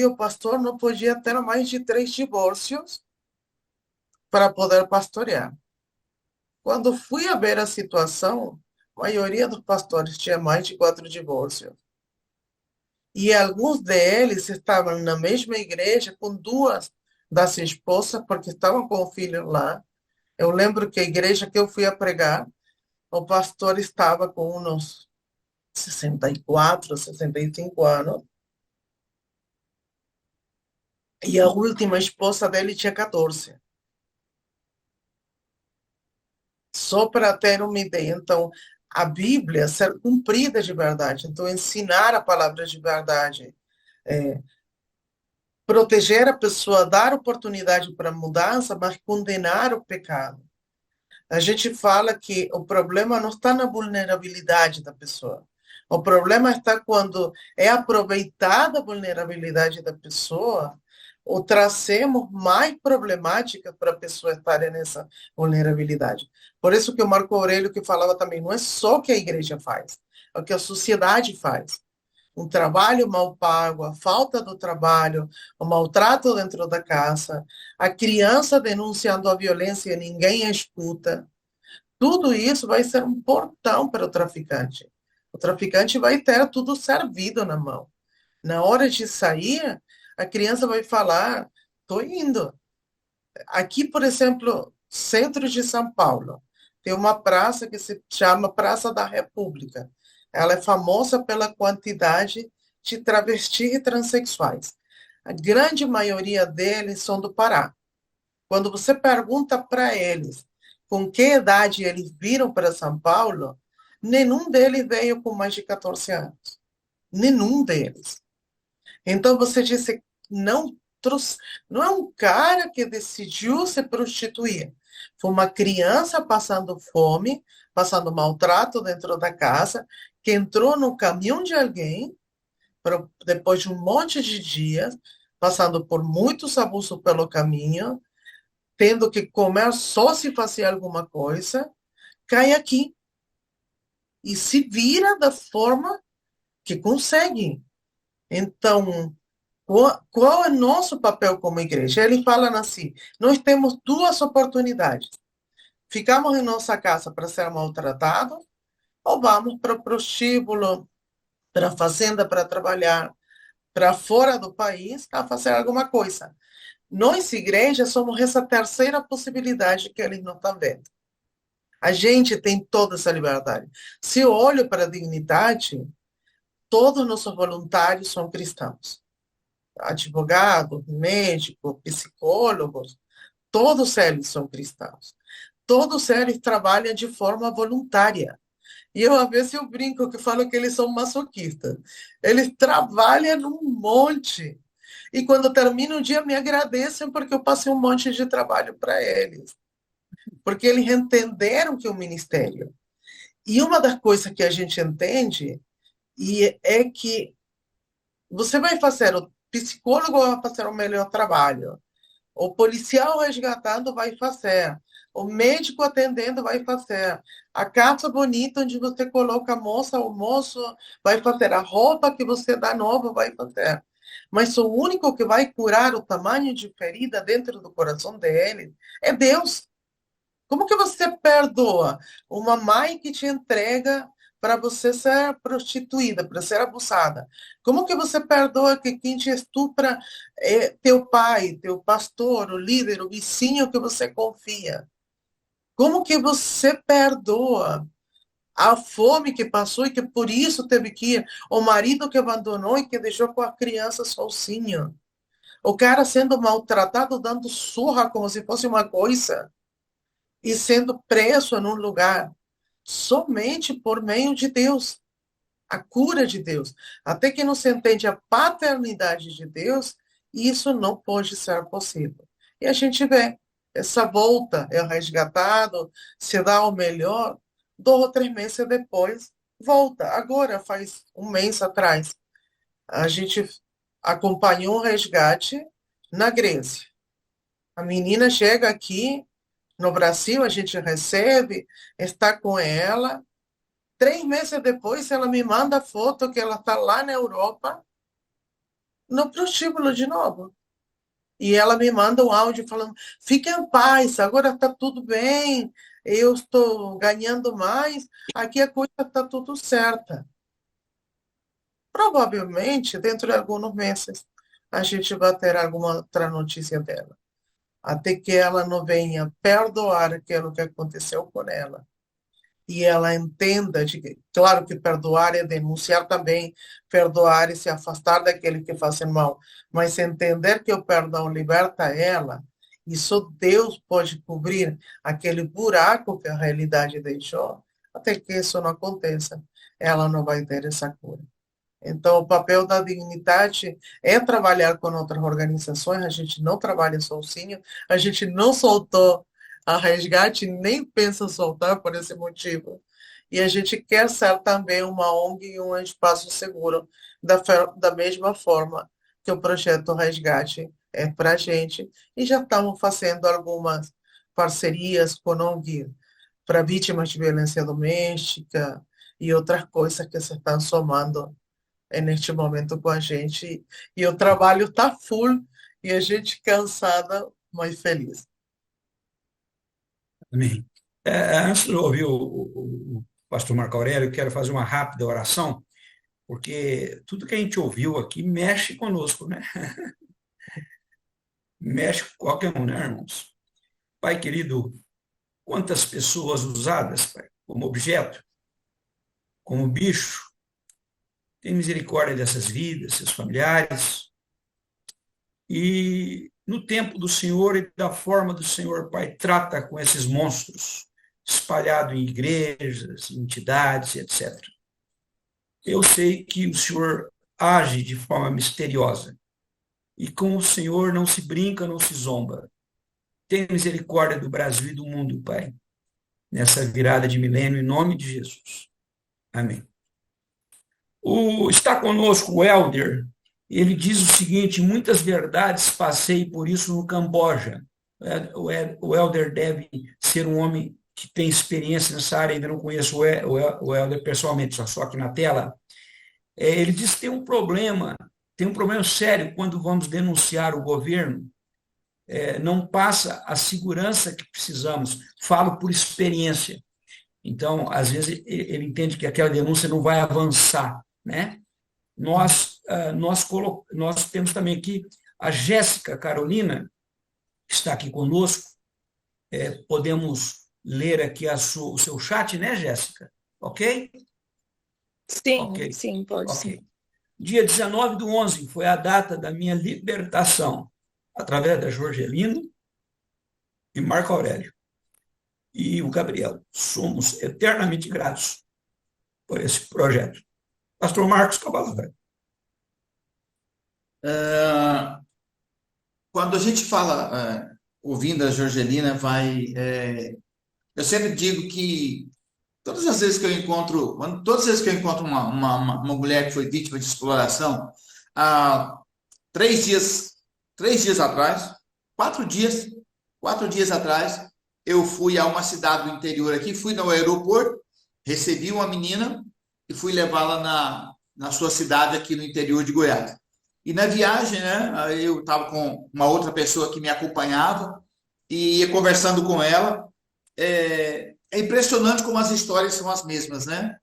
o pastor não podia ter mais de 3 divórcios para poder pastorear. Quando fui a ver a situação, a maioria dos pastores tinha mais de 4 divórcios. E alguns deles estavam na mesma igreja com 2 das esposas, porque estavam com o filho lá. Eu lembro que a igreja que eu fui a pregar, o pastor estava com uns 64, 65 anos, e a última esposa dele tinha 14. Só para ter uma ideia. Então, a Bíblia ser cumprida de verdade. Então, ensinar a palavra de verdade, proteger a pessoa, dar oportunidade para mudança, mas condenar o pecado. A gente fala que o problema não está na vulnerabilidade da pessoa. O problema está quando é aproveitada a vulnerabilidade da pessoa ou trazemos mais problemática para a pessoa estar nessa vulnerabilidade. Por isso que o Marco Aurélio que falava também, não é só o que a igreja faz, é o que a sociedade faz. Um trabalho mal pago, a falta do trabalho, o maltrato dentro da casa, a criança denunciando a violência e ninguém a escuta. Tudo isso vai ser um portão para o traficante. O traficante vai ter tudo servido na mão. Na hora de sair, a criança vai falar, estou indo. Aqui, por exemplo, centro de São Paulo, tem uma praça que se chama Praça da República. Ela é famosa pela quantidade de travestis e transexuais. A grande maioria deles são do Pará. Quando você pergunta para eles com que idade eles viram para São Paulo, nenhum deles veio com mais de 14 anos. Nenhum deles. Então você disse, não é um cara que decidiu se prostituir. Foi uma criança passando fome, passando maltrato dentro da casa, que entrou no caminhão de alguém, depois de um monte de dias, passando por muitos abusos pelo caminho, tendo que comer só se fazer alguma coisa, cai aqui e se vira da forma que consegue. Então, qual é nosso papel como igreja? Ele fala assim: nós temos duas oportunidades. Ficamos em nossa casa para ser maltratados, ou vamos para o prostíbulo, para a fazenda para trabalhar, para fora do país, a fazer alguma coisa. Nós, igreja, somos essa terceira possibilidade que eles não estão vendo. A gente tem toda essa liberdade. Se eu olho para a dignidade, todos os nossos voluntários são cristãos. Advogados, médicos, psicólogos, todos eles são cristãos. Todos eles trabalham de forma voluntária. E eu, às vezes, eu brinco que falo que eles são masoquistas. Eles trabalham num monte. E quando termina o dia, me agradecem porque eu passei um monte de trabalho para eles. Porque eles entenderam que é um ministério. E uma das coisas que a gente entende é que você vai fazer, o psicólogo vai fazer o melhor trabalho, o policial resgatando vai fazer, o médico atendendo vai fazer, a casa bonita onde você coloca a moça ou moço vai fazer, a roupa que você dá nova vai fazer. Mas o único que vai curar o tamanho de ferida dentro do coração dele é Deus. Como que você perdoa uma mãe que te entrega para você ser prostituída, para ser abusada? Como que você perdoa que quem te estupra é teu pai, teu pastor, o líder, o vizinho que você confia? Como que você perdoa a fome que passou e que por isso teve que ir? O marido que abandonou e que deixou com a criança sozinho? O cara sendo maltratado, dando surra como se fosse uma coisa e sendo preso num lugar somente por meio de Deus, a cura de Deus. Até que não se entende a paternidade de Deus, isso não pode ser possível. E a gente vê essa volta, é resgatado, se dá o melhor, 2 ou 3 meses depois, volta. Agora, faz um mês atrás, a gente acompanhou o resgate na Grécia. A menina chega aqui, no Brasil, a gente recebe, está com ela. 3 meses depois, ela me manda foto que ela está lá na Europa, no prostíbulo de novo. E ela me manda um áudio falando: fique em paz, agora está tudo bem, eu estou ganhando mais, aqui a coisa está tudo certa. Provavelmente, dentro de alguns meses, a gente vai ter alguma outra notícia dela. Até que ela não venha perdoar aquilo que aconteceu com ela. E ela entenda, claro que perdoar é denunciar também, perdoar e se afastar daquele que fazem mal, mas entender que o perdão liberta ela, e só Deus pode cobrir aquele buraco que a realidade deixou, até que isso não aconteça, ela não vai ter essa cura. Então, o papel da dignidade é trabalhar com outras organizações, a gente não trabalha sozinho, a gente não soltou a resgate, nem pensa soltar por esse motivo. E a gente quer ser também uma ONG e um espaço seguro, da mesma forma que o projeto Resgate é para a gente. E já estamos fazendo algumas parcerias com ONG para vítimas de violência doméstica e outras coisas que se estão somando neste momento com a gente. E o trabalho está full e a gente cansada, mas feliz. Amém. Antes de ouvir o pastor Marco Aurélio, eu quero fazer uma rápida oração, porque tudo que a gente ouviu aqui mexe conosco, né? Mexe com qualquer um, né, irmãos? Pai querido, quantas pessoas usadas, Pai, como objeto, como bicho, tem misericórdia dessas vidas, seus familiares. E no tempo do Senhor e da forma do Senhor, Pai, trata com esses monstros espalhados em igrejas, entidades, etc. Eu sei que o Senhor age de forma misteriosa. E com o Senhor não se brinca, não se zomba. Tem misericórdia do Brasil e do mundo, Pai, nessa virada de milênio, em nome de Jesus. Amém. Está conosco o Helder. Ele diz o seguinte: muitas verdades passei por isso no Camboja. O Helder deve ser um homem que tem experiência nessa área, ainda não conheço o Helder pessoalmente, só aqui na tela. Ele diz que tem um problema sério quando vamos denunciar o governo, não passa a segurança que precisamos. Falo por experiência. Então, às vezes, ele entende que aquela denúncia não vai avançar, né? Nós temos também aqui a Jéssica Carolina, que está aqui conosco. Podemos ler aqui o seu chat, né, Jéssica? Ok? Sim, okay. Sim, pode okay. sim. Dia 19/11 foi a data da minha libertação, através da Jorgelina e Marco Aurélio e o Gabriel. Somos eternamente gratos por esse projeto. Pastor Marcos Cavalera. Quando a gente fala, ouvindo a Jorgelina, eu sempre digo que todas as vezes que eu encontro uma mulher que foi vítima de exploração, há 3 dias atrás, 4 dias atrás, eu fui a uma cidade do interior aqui, fui no aeroporto, recebi uma menina e fui levá-la na sua cidade aqui no interior de Goiás. E na viagem, né, eu estava com uma outra pessoa que me acompanhava e ia conversando com ela. É impressionante como as histórias são as mesmas, né?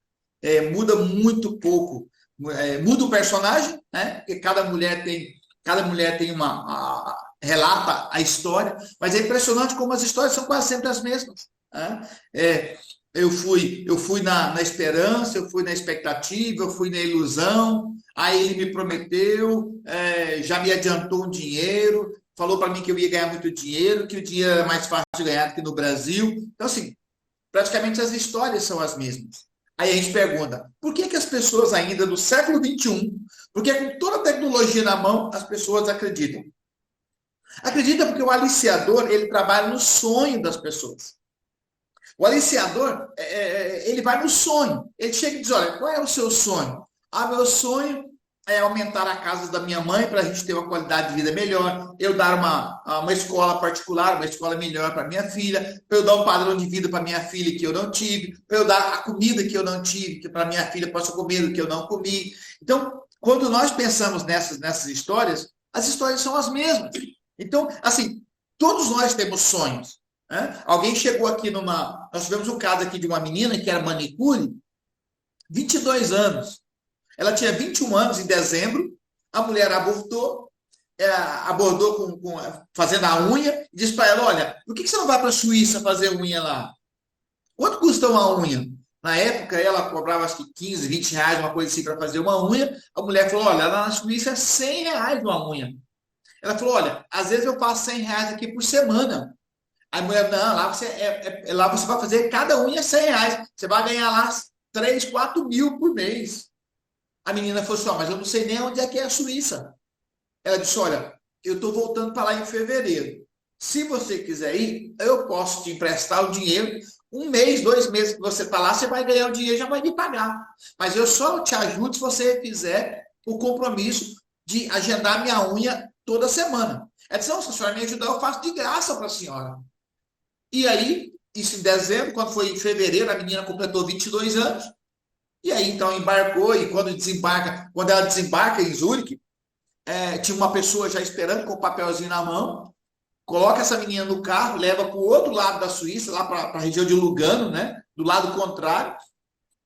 Muda muito pouco. Muda o personagem, né? Porque cada mulher tem relata a história, mas é impressionante como as histórias são quase sempre as mesmas, né? Eu fui na esperança, eu fui na expectativa, eu fui na ilusão, aí ele me prometeu, já me adiantou um dinheiro, falou para mim que eu ia ganhar muito dinheiro, que o dinheiro era mais fácil de ganhar do que no Brasil. Então, assim, praticamente as histórias são as mesmas. Aí a gente pergunta, por que as pessoas ainda no século XXI, porque com toda a tecnologia na mão, as pessoas acreditam? Acredita porque o aliciador, ele trabalha no sonho das pessoas. O aliciador, ele vai no sonho. Ele chega e diz, olha, qual é o seu sonho? Meu sonho é aumentar a casa da minha mãe para a gente ter uma qualidade de vida melhor, eu dar uma escola particular, uma escola melhor para minha filha, para eu dar um padrão de vida para minha filha que eu não tive, para eu dar a comida que eu não tive, que para minha filha possa comer o que eu não comi. Então, quando nós pensamos nessas histórias, as histórias são as mesmas. Então, assim, todos nós temos sonhos, né? Alguém chegou aqui nós tivemos um caso aqui de uma menina que era manicure, 22 anos. Ela tinha 21 anos em dezembro, a mulher abordou fazendo a unha, e disse para ela, olha, por que você não vai para a Suíça fazer unha lá? Quanto custa uma unha? Na época, ela cobrava acho que 15, 20 reais, uma coisa assim, para fazer uma unha. A mulher falou, olha, lá na Suíça é 100 reais uma unha. Ela falou, olha, às vezes eu passo 100 reais aqui por semana. A mulher, não, lá você vai fazer cada unha 100 reais. Você vai ganhar lá 3, 4 mil por mês. A menina falou assim, mas eu não sei nem onde é que é a Suíça. Ela disse, olha, eu estou voltando para lá em fevereiro. Se você quiser ir, eu posso te emprestar o dinheiro. 1 mês, 2 meses que você está lá, você vai ganhar o dinheiro e já vai me pagar. Mas eu só te ajudo se você fizer o compromisso de agendar minha unha toda semana. Ela disse, não, se a senhora me ajudar, eu faço de graça para a senhora. E aí, isso em dezembro, quando foi em fevereiro, a menina completou 22 anos. E aí, então, embarcou, e quando ela desembarca em Zurique, tinha uma pessoa já esperando com o papelzinho na mão, coloca essa menina no carro, leva para o outro lado da Suíça, lá para a região de Lugano, né? Do lado contrário,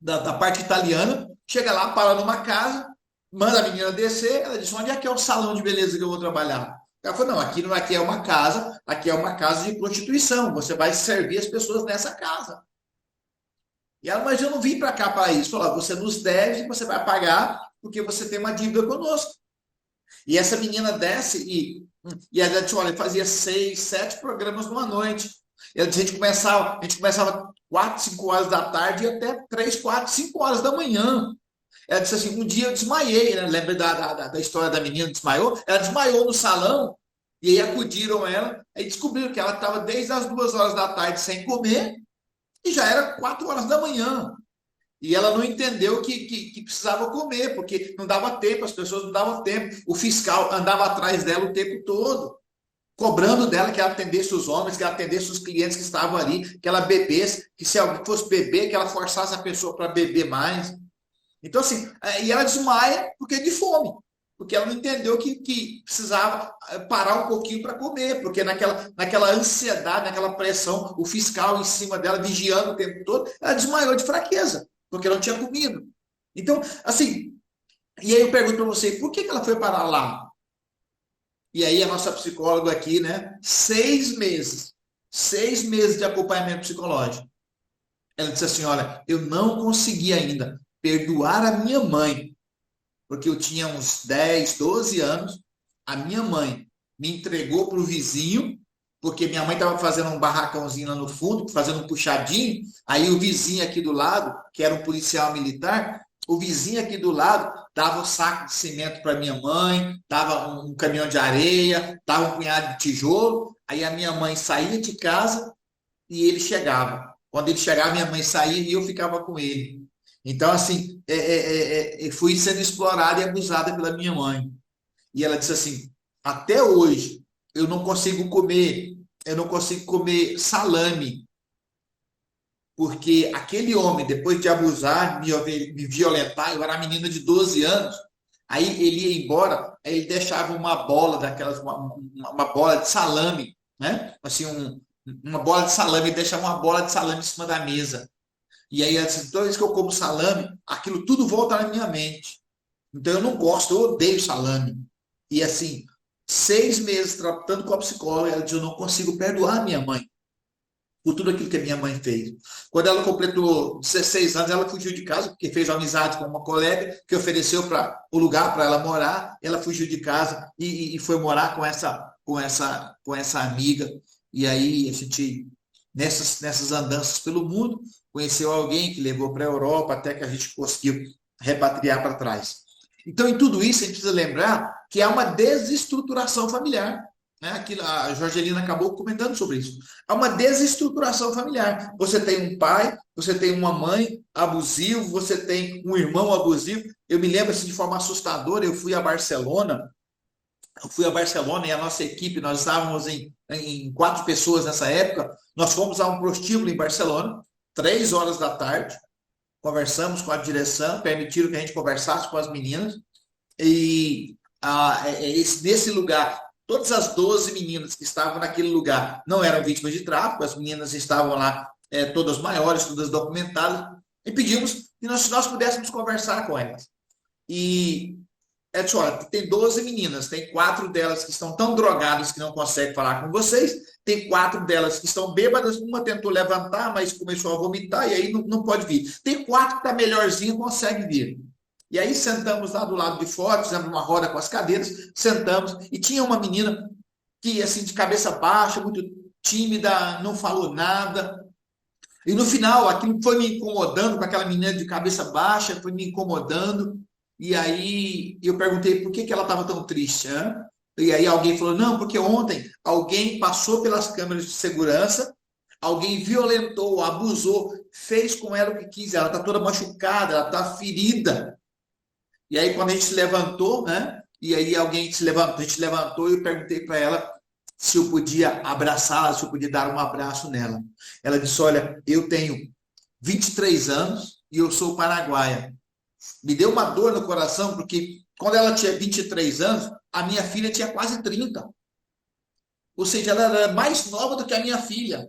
da parte italiana, chega lá, para numa casa, manda a menina descer, ela diz, onde é que é o salão de beleza que eu vou trabalhar? Ela falou, não, aqui é uma casa de prostituição, você vai servir as pessoas nessa casa. E ela, mas eu não vim para cá para isso. Falou, você nos deve, você vai pagar, porque você tem uma dívida conosco. E essa menina desce e ela disse, olha, fazia 6, 7 programas numa noite. Ela disse, a gente começava 4, 5 horas da tarde e até 3, 4, 5 horas da manhã. Ela disse assim, um dia eu desmaiei, né? Lembra da história da menina que desmaiou? Ela desmaiou no salão E aí acudiram ela, aí descobriram que ela estava desde as 2 horas da tarde sem comer, e já era 4 horas da manhã. E ela não entendeu que precisava comer, porque não dava tempo, as pessoas não davam tempo. O fiscal andava atrás dela o tempo todo, cobrando dela que ela atendesse os homens, que ela atendesse os clientes que estavam ali, que ela bebesse, que se alguém fosse beber, que ela forçasse a pessoa para beber mais. Então, assim, e ela desmaia porque é de fome, porque ela não entendeu que precisava parar um pouquinho para comer, porque naquela ansiedade, naquela pressão, o fiscal em cima dela, vigiando o tempo todo, ela desmaiou de fraqueza, porque não tinha comido. Então, assim, e aí eu pergunto para você, por que ela foi parar lá? E aí a nossa psicóloga aqui, né, 6 meses de acompanhamento psicológico. Ela disse assim, olha, eu não consegui ainda perdoar a minha mãe, porque eu tinha uns 10, 12 anos, a minha mãe me entregou para o vizinho, porque minha mãe estava fazendo um barracãozinho lá no fundo, fazendo um puxadinho, aí o vizinho aqui do lado, que era um policial militar, o vizinho aqui do lado dava um saco de cimento para minha mãe, dava um caminhão de areia, dava um punhado de tijolo, aí a minha mãe saía de casa e ele chegava. Quando ele chegava, minha mãe saía e eu ficava com ele. Então, assim, fui sendo explorada e abusada pela minha mãe. E ela disse assim, até hoje, eu não consigo comer salame, porque aquele homem, depois de abusar, me violentar, eu era menina de 12 anos, aí ele ia embora, aí ele deixava uma bola daquelas, uma bola de salame, né? Assim, uma bola de salame, ele deixava uma bola de salame em cima da mesa. E aí, assim, toda vez que eu como salame, aquilo tudo volta na minha mente. Então, eu não gosto, eu odeio salame. E assim, 6 meses tratando com a psicóloga, ela disse, eu não consigo perdoar minha mãe por tudo aquilo que a minha mãe fez. Quando ela completou 16 anos, ela fugiu de casa, porque fez amizade com uma colega que ofereceu o lugar para ela morar. Ela fugiu de casa e foi morar com essa amiga. E aí a gente, nessas andanças pelo mundo, conheceu alguém que levou para a Europa até que a gente conseguiu repatriar para trás. Então, em tudo isso, a gente precisa lembrar que há uma desestruturação familiar. Né? Aqui, a Jorgelina acabou comentando sobre isso. Há uma desestruturação familiar. Você tem um pai, você tem uma mãe abusiva, você tem um irmão abusivo. Eu me lembro assim, de forma assustadora, eu fui a Barcelona e a nossa equipe, nós estávamos em 4 pessoas nessa época, nós fomos a um prostíbulo em Barcelona, 3 horas da tarde, conversamos com a direção, permitiram que a gente conversasse com as meninas, e nesse lugar, todas as 12 meninas que estavam naquele lugar não eram vítimas de tráfico, as meninas estavam lá todas maiores, todas documentadas, e pedimos que nós pudéssemos conversar com elas. E olha, tem 12 meninas, tem 4 delas que estão tão drogadas que não conseguem falar com vocês, tem 4 delas que estão bêbadas, uma tentou levantar, mas começou a vomitar e aí não pode vir. Tem 4 que está melhorzinho, consegue vir. E aí sentamos lá do lado de fora, fizemos uma roda com as cadeiras, sentamos, e tinha uma menina que, assim, de cabeça baixa, muito tímida, não falou nada. E no final, aquilo foi me incomodando, com aquela menina de cabeça baixa, foi me incomodando. E aí eu perguntei por que ela estava tão triste. Hein? E aí alguém falou, não, porque ontem alguém passou pelas câmeras de segurança, alguém violentou, abusou, fez com ela o que quis, ela está toda machucada, ela está ferida. E aí quando a gente se levantou, né? E aí a gente levantou e eu perguntei para ela se eu podia abraçá-la, se eu podia dar um abraço nela. Ela disse, olha, eu tenho 23 anos e eu sou paraguaia. Me deu uma dor no coração, porque quando ela tinha 23 anos, a minha filha tinha quase 30. Ou seja, ela era mais nova do que a minha filha.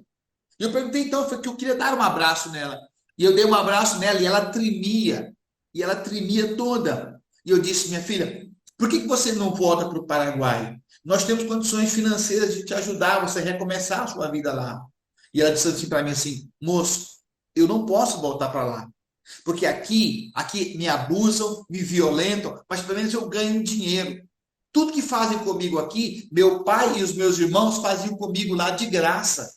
E eu perguntei então, foi que eu queria dar um abraço nela. E eu dei um abraço nela e ela tremia. E ela tremia toda. E eu disse, minha filha, por que você não volta para o Paraguai? Nós temos condições financeiras de te ajudar, você recomeçar a sua vida lá. E ela disse assim para mim assim, moço, eu não posso voltar para lá. Porque aqui me abusam, me violentam, mas pelo menos eu ganho dinheiro. Tudo que fazem comigo aqui, meu pai e os meus irmãos faziam comigo lá de graça.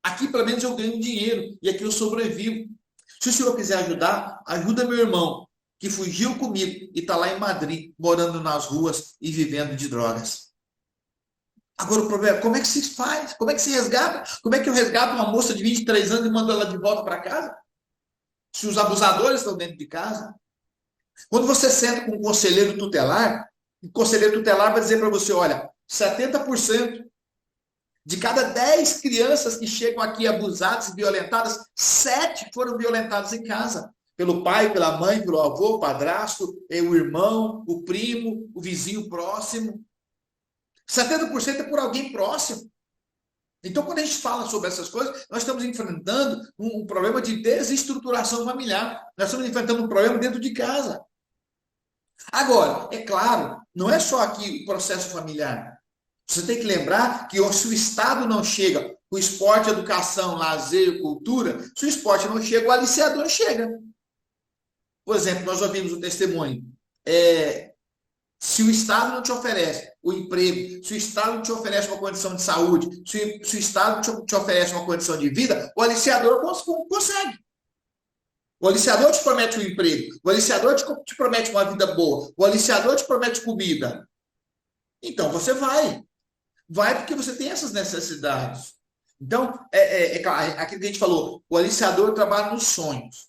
Aqui pelo menos eu ganho dinheiro e aqui eu sobrevivo. Se o senhor quiser ajudar, ajuda meu irmão, que fugiu comigo e está lá em Madrid, morando nas ruas e vivendo de drogas. Agora o problema é como é que se faz? Como é que se resgata? Como é que eu resgato uma moça de 23 anos e mando ela de volta para casa? Se os abusadores estão dentro de casa? Quando você senta com um conselheiro tutelar, o conselheiro tutelar vai dizer para você, olha, 70% de cada 10 crianças que chegam aqui abusadas e violentadas, 7 foram violentadas em casa. Pelo pai, pela mãe, pelo avô, o padrasto, o irmão, o primo, o vizinho próximo. 70% é por alguém próximo. Então, quando a gente fala sobre essas coisas, nós estamos enfrentando um problema de desestruturação familiar. Nós estamos enfrentando um problema dentro de casa. Agora, é claro, não é só aqui o processo familiar. Você tem que lembrar que se o Estado não chega com esporte, educação, lazer, cultura, se o esporte não chega, o aliciador chega. Por exemplo, nós ouvimos o testemunho. Se o Estado não te oferece o emprego, se o Estado não te oferece uma condição de saúde, se o Estado te oferece uma condição de vida, o aliciador consegue. O aliciador te promete um emprego, o aliciador te promete uma vida boa, o aliciador te promete comida. Então você vai. Vai porque você tem essas necessidades. Então, claro, aquilo que a gente falou, o aliciador trabalha nos sonhos.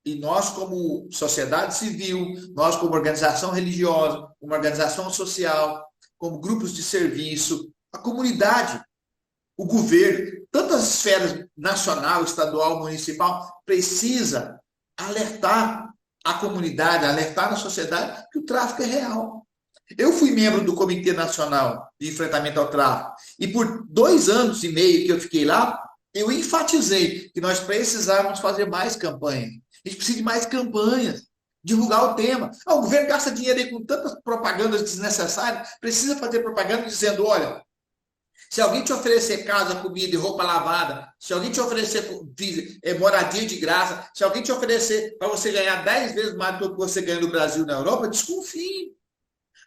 E nós, como sociedade civil, nós, como organização religiosa, como organização social, como grupos de serviço, a comunidade, o governo, tantas esferas nacional, estadual, municipal, precisa alertar a comunidade, alertar a sociedade que o tráfico é real. Eu fui membro do Comitê Nacional de Enfrentamento ao Tráfico e por 2 anos e meio que eu fiquei lá, eu enfatizei que nós precisávamos fazer mais campanhas. A gente precisa de mais campanhas, divulgar o tema. O governo gasta dinheiro aí com tantas propagandas desnecessárias, precisa fazer propaganda dizendo, olha, se alguém te oferecer casa, comida e roupa lavada, se alguém te oferecer moradia de graça, se alguém te oferecer para você ganhar 10 vezes mais do que você ganha no Brasil e na Europa, desconfie.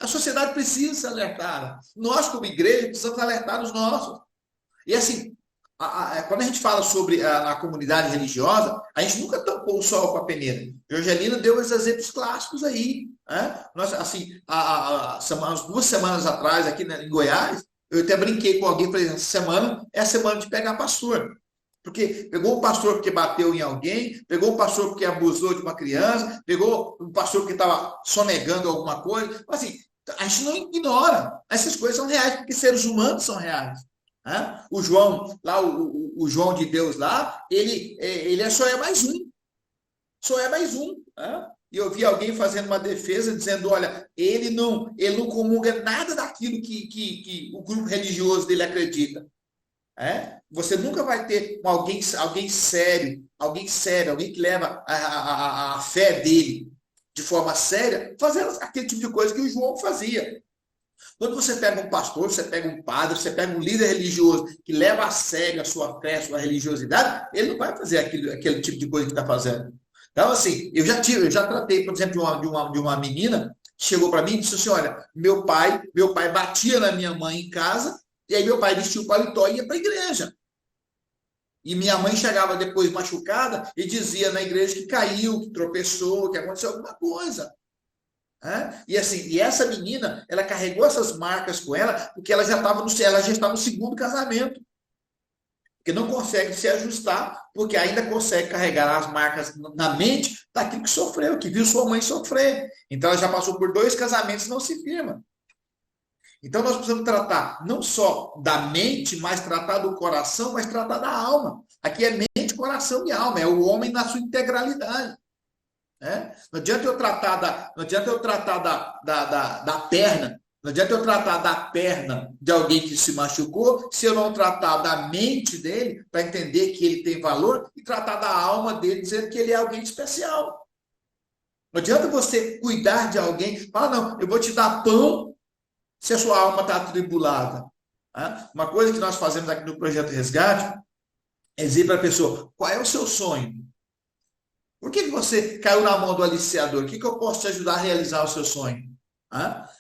A sociedade precisa ser alertada. Nós, como igreja, precisamos alertar os nossos. E assim, quando a gente fala sobre a comunidade religiosa, a gente nunca tampou o sol com a peneira. Jorgelina deu os exemplos clássicos aí. Né? Nós, assim, umas 2 semanas atrás, aqui em Goiás, eu até brinquei com alguém, falei, essa semana é a semana de pegar pastor. Porque pegou um pastor porque bateu em alguém, pegou um pastor porque abusou de uma criança, pegou um pastor que estava sonegando alguma coisa. Assim, a gente não ignora. Essas coisas são reais, porque seres humanos são reais. Né? O João, lá, o João de Deus lá, ele só é mais um. Só é mais um. Né? E eu vi alguém fazendo uma defesa, dizendo, olha, ele não comunga nada daquilo que o grupo religioso dele acredita. Você nunca vai ter alguém sério, alguém que leva a fé dele de forma séria, fazendo aquele tipo de coisa que o João fazia. Quando você pega um pastor, você pega um padre, você pega um líder religioso que leva a sério a sua fé, a sua religiosidade, ele não vai fazer aquele tipo de coisa que está fazendo. Então, assim, eu já tratei, por exemplo, de uma menina que chegou para mim e disse assim, olha, meu pai batia na minha mãe em casa, e aí meu pai vestiu o paletó e ia para a igreja. E minha mãe chegava depois machucada e dizia na igreja que caiu, que tropeçou, que aconteceu alguma coisa. E assim, e essa menina, ela carregou essas marcas com ela, porque ela já estava no 2º casamento. Porque não consegue se ajustar, porque ainda consegue carregar as marcas na mente daquilo que sofreu, que viu sua mãe sofrer. Então ela já passou por 2 casamentos e não se firma. Então nós precisamos tratar não só da mente, mas tratar do coração, mas tratar da alma. Aqui é mente, coração e alma, é o homem na sua integralidade. Não adianta eu tratar da perna, não adianta eu tratar da perna de alguém que se machucou, se eu não tratar da mente dele, para entender que ele tem valor, e tratar da alma dele, dizendo que ele é alguém especial. Não adianta você cuidar de alguém, falar, não, eu vou te dar pão, se a sua alma está atribulada. Uma coisa que nós fazemos aqui no Projeto Resgate é dizer para a pessoa, qual é o seu sonho? Por que você caiu na mão do aliciador? O que eu posso te ajudar a realizar o seu sonho?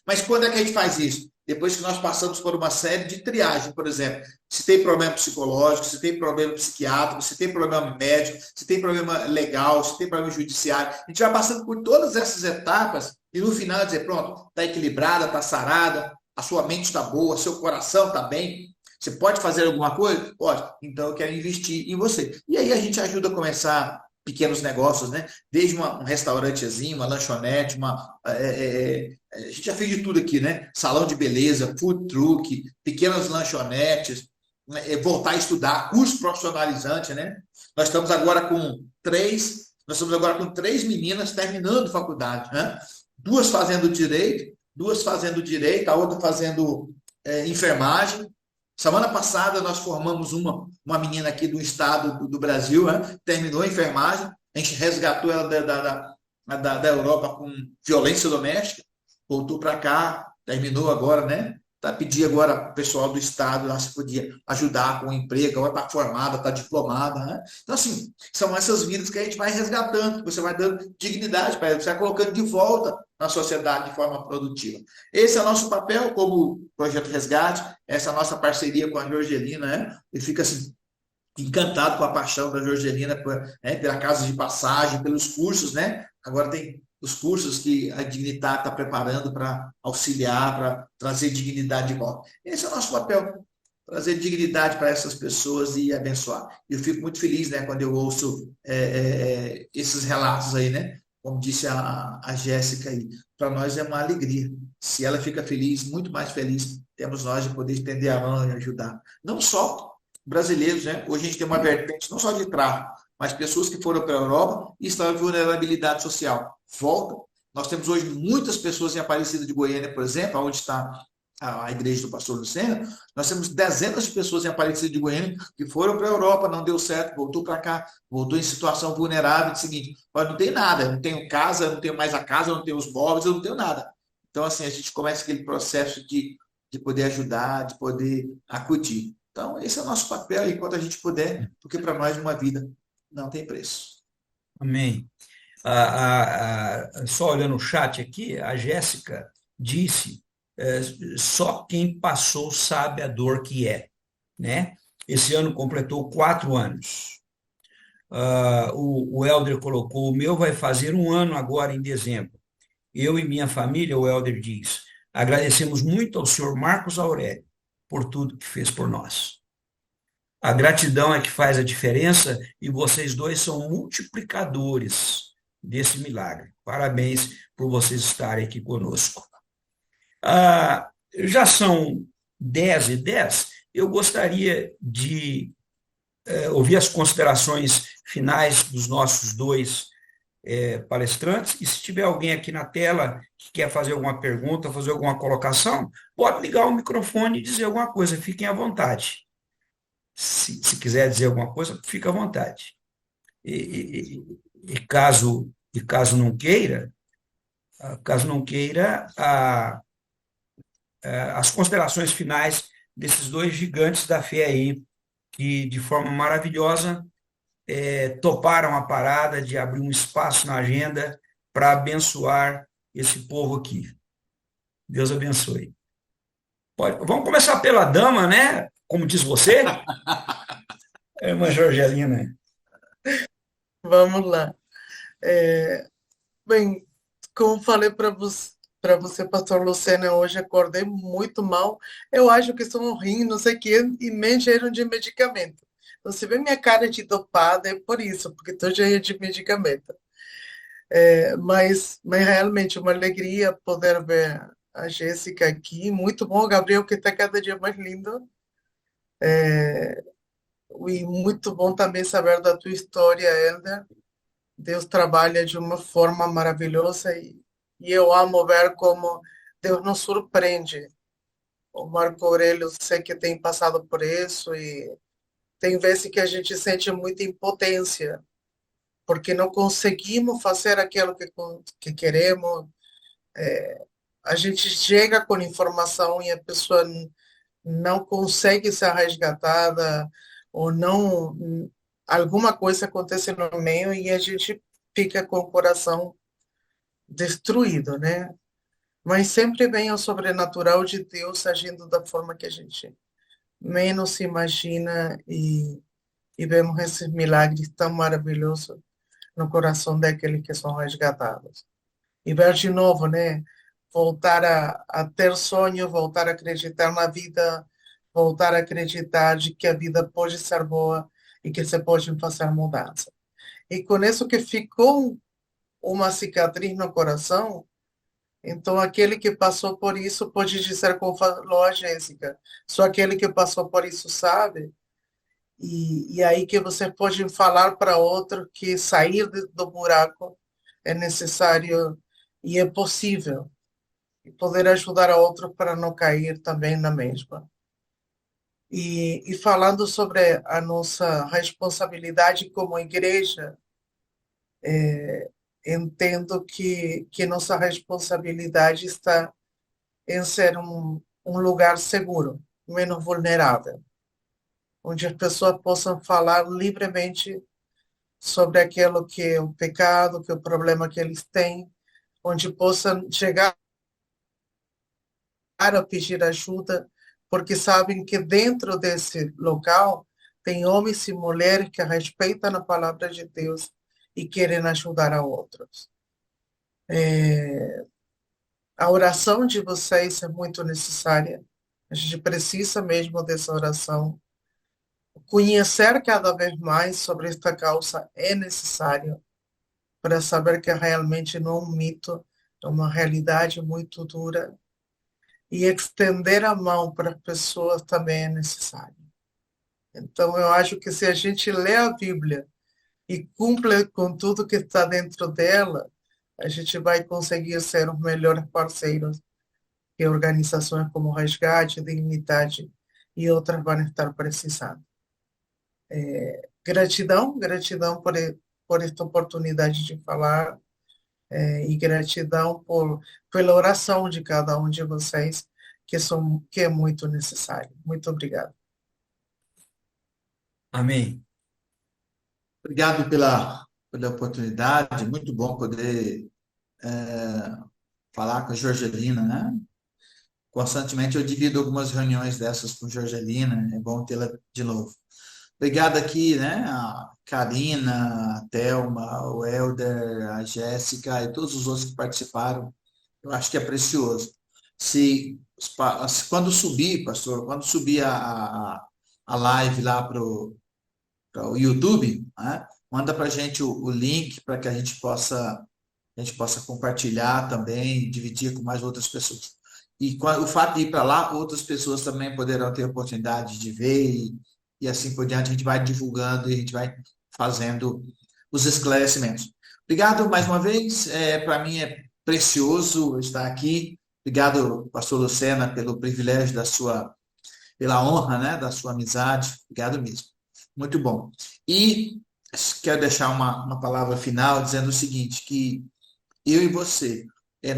Mas quando é que a gente faz isso? Depois que nós passamos por uma série de triagem, por exemplo, se tem problema psicológico, se tem problema psiquiátrico, se tem problema médico, se tem problema legal, se tem problema judiciário. A gente vai passando por todas essas etapas e no final dizer, pronto, está equilibrada, está sarada, a sua mente está boa, seu coração está bem, você pode fazer alguma coisa? Pode. Então eu quero investir em você. E aí a gente ajuda a começar pequenos negócios, né? Desde um restaurantezinho, uma lanchonete, a gente já fez de tudo aqui, né? Salão de beleza, food truck, pequenas lanchonetes, né? Voltar a estudar, curso profissionalizante, né? Nós estamos agora com três meninas terminando faculdade, né? Duas fazendo direito, a outra fazendo enfermagem. Semana passada nós formamos uma menina aqui do estado do Brasil, né? Terminou a enfermagem, a gente resgatou ela da Europa com violência doméstica, voltou para cá, terminou agora, né? Pedi agora para o pessoal do estado lá se podia ajudar com o emprego, agora está formada, está diplomada, né? Então, assim, são essas vidas que a gente vai resgatando, que você vai dando dignidade para ela, você vai colocando de volta na sociedade de forma produtiva. Esse é o nosso papel como Projeto Resgate, essa é a nossa parceria com a Jorgelina, né? E fica assim, encantado com a paixão da Jorgelina pela casa de passagem, pelos cursos, né? Agora tem os cursos que a Dignitar está preparando para auxiliar, para trazer dignidade de volta. Esse é o nosso papel, trazer dignidade para essas pessoas e abençoar. Eu fico muito feliz, né, quando eu ouço esses relatos aí, né? Como disse a Jéssica aí, para nós é uma alegria. Se ela fica feliz, muito mais feliz, temos nós de poder estender a mão e ajudar. Não só brasileiros, né? Hoje a gente tem uma vertente não só de tráfico, mas pessoas que foram para a Europa e estão em vulnerabilidade social. Voltam. Nós temos hoje muitas pessoas em Aparecida de Goiânia, por exemplo, onde está a igreja do pastor Lucena. Nós temos dezenas de pessoas em Aparecida de Goiânia que foram para a Europa, não deu certo, voltou para cá, voltou em situação vulnerável, de seguinte, não tem nada, eu não tenho casa, eu não tenho mais a casa, eu não tenho os móveis, eu não tenho nada. Então, assim, a gente começa aquele processo de poder ajudar, de poder acudir. Então, esse é o nosso papel, enquanto a gente puder, porque para nós uma vida não tem preço. Amém. Só olhando o chat aqui, a Jéssica disse, só quem passou sabe a dor que é, né? Esse ano completou 4 anos. O Helder colocou, o meu vai fazer 1 ano agora em dezembro. Eu e minha família, o Helder diz, agradecemos muito ao senhor Marcos Aurélio por tudo que fez por nós. A gratidão é que faz a diferença e vocês dois são multiplicadores desse milagre. Parabéns por vocês estarem aqui conosco. Já são 10h10. Eu gostaria de ouvir as considerações finais dos nossos dois palestrantes, e se tiver alguém aqui na tela que quer fazer alguma pergunta, fazer alguma colocação, pode ligar o microfone e dizer alguma coisa, fiquem à vontade. Se quiser dizer alguma coisa, fica à vontade. E caso não queira, as considerações finais desses dois gigantes da fé aí, que de forma maravilhosa toparam a parada de abrir um espaço na agenda para abençoar esse povo aqui. Deus abençoe. Vamos começar pela dama, né? Como diz você, irmã Jorgelina. Vamos lá. Bem, como falei para você, pastor Lucena, hoje acordei muito mal. Eu acho que estou rindo, não sei o quê, e me encheram de medicamento. Então, se vê minha cara de dopada, é por isso, porque estou cheia de medicamento. Mas realmente uma alegria poder ver a Jéssica aqui. Muito bom, Gabriel, que está cada dia mais lindo. E muito bom também saber da tua história, Helder. Deus trabalha de uma forma maravilhosa e eu amo ver como Deus nos surpreende. O Marco Aurélio, sei que tem passado por isso e tem vezes que a gente sente muita impotência, porque não conseguimos fazer aquilo que queremos. A gente chega com informação e a pessoa não consegue ser resgatada ou não, alguma coisa acontece no meio e a gente fica com o coração destruído, né? Mas sempre vem o sobrenatural de Deus agindo da forma que a gente menos se imagina e vemos esses milagres tão maravilhosos no coração daqueles que são resgatados. E ver de novo, né? voltar a ter sonho, voltar a acreditar na vida, voltar a acreditar de que a vida pode ser boa e que se pode fazer mudança. E com isso que ficou uma cicatriz no coração, então aquele que passou por isso pode dizer, como falou a Jéssica, só aquele que passou por isso sabe. E aí que você pode falar para outro que sair do buraco é necessário e é possível. E poder ajudar a outro para não cair também na mesma. E falando sobre a nossa responsabilidade como igreja, entendo que nossa responsabilidade está em ser um lugar seguro, menos vulnerável, onde as pessoas possam falar livremente sobre aquilo que é o pecado, que é o problema que eles têm, onde possam chegar a pedir ajuda, porque sabem que dentro desse local tem homens e mulheres que respeitam a palavra de Deus e querem ajudar a outros. A oração de vocês é muito necessária. A gente precisa mesmo dessa oração. Conhecer cada vez mais sobre esta causa é necessário para saber que realmente não é um mito, é uma realidade muito dura. E estender a mão para as pessoas também é necessário. Então, eu acho que se a gente lê a Bíblia e cumpre com tudo que está dentro dela, a gente vai conseguir ser os melhores parceiros que organizações como Resgate, Dignidade e outras vão estar precisando. Gratidão por esta oportunidade de falar, e gratidão pela oração de cada um de vocês, que é muito necessário. Muito obrigada. Amém. Obrigado pela oportunidade, muito bom poder falar com a Jorgelina, né? Constantemente eu divido algumas reuniões dessas com a Jorgelina, é bom tê-la de novo. Obrigado aqui, né? A Karina, a Thelma, o Helder, a Jéssica e todos os outros que participaram. Eu acho que é precioso. Quando subir, pastor, quando subir a live lá para o YouTube, né? Manda para a gente o link para que a gente possa compartilhar também, dividir com mais outras pessoas. E o fato de ir para lá, outras pessoas também poderão ter a oportunidade de ver e assim por diante, a gente vai divulgando e a gente vai fazendo os esclarecimentos. Obrigado mais uma vez, para mim é precioso estar aqui. Obrigado, pastor Lucena, pelo privilégio pela honra, né, da sua amizade. Obrigado mesmo. Muito bom. E quero deixar uma palavra final dizendo o seguinte, que eu e você,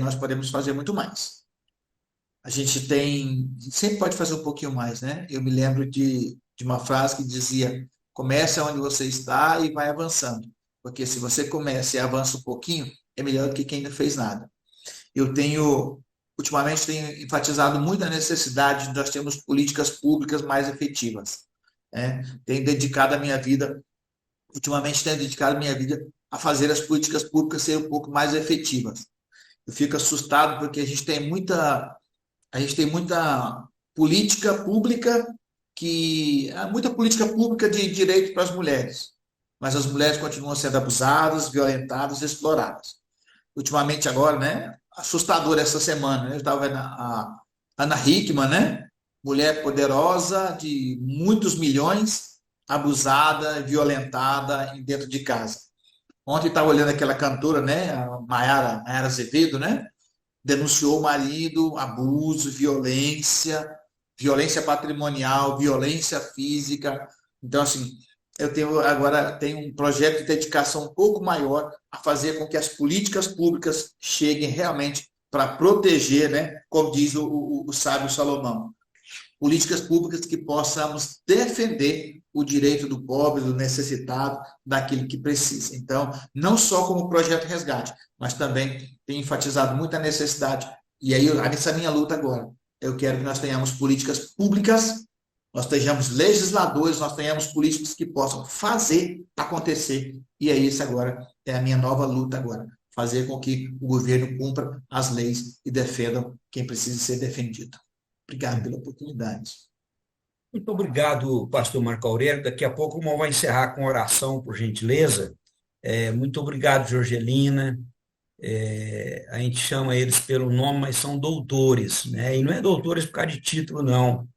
nós podemos fazer muito mais. A gente sempre pode fazer um pouquinho mais, né? Eu me lembro de uma frase que dizia, comece onde você está e vai avançando. Porque se você começa e avança um pouquinho, é melhor do que quem não fez nada. Ultimamente tenho enfatizado muito a necessidade de nós termos políticas públicas mais efetivas. Ultimamente tenho dedicado a minha vida a fazer as políticas públicas serem um pouco mais efetivas. Eu fico assustado porque a gente tem muita política pública muita política pública de direito para as mulheres, mas as mulheres continuam sendo abusadas, violentadas, exploradas. Ultimamente agora, né, assustador essa semana, né, eu estava vendo a Ana Hickman, né, mulher poderosa de muitos milhões, abusada, violentada dentro de casa. Ontem estava olhando aquela cantora, né, a Mayara Azevedo, né, denunciou o marido, abuso, violência patrimonial, violência física. Então, assim, eu tenho um projeto de dedicação um pouco maior a fazer com que as políticas públicas cheguem realmente para proteger, né, como diz o sábio Salomão, políticas públicas que possamos defender o direito do pobre, do necessitado, daquele que precisa. Então, não só como projeto resgate, mas também tem enfatizado muito a necessidade. E aí, nessa minha luta agora, eu quero que nós tenhamos políticas públicas, nós tenhamos legisladores, nós tenhamos políticos que possam fazer acontecer. E é isso agora, é a minha nova luta agora. fazer com que o governo cumpra as leis e defenda quem precisa ser defendido. Obrigado pela oportunidade. Muito obrigado, pastor Marco Aurélio. Daqui a pouco o irmão vai encerrar com oração, por gentileza. Muito obrigado, Jorgelina. A gente chama eles pelo nome, mas são doutores, né? E não é doutores por causa de título, não.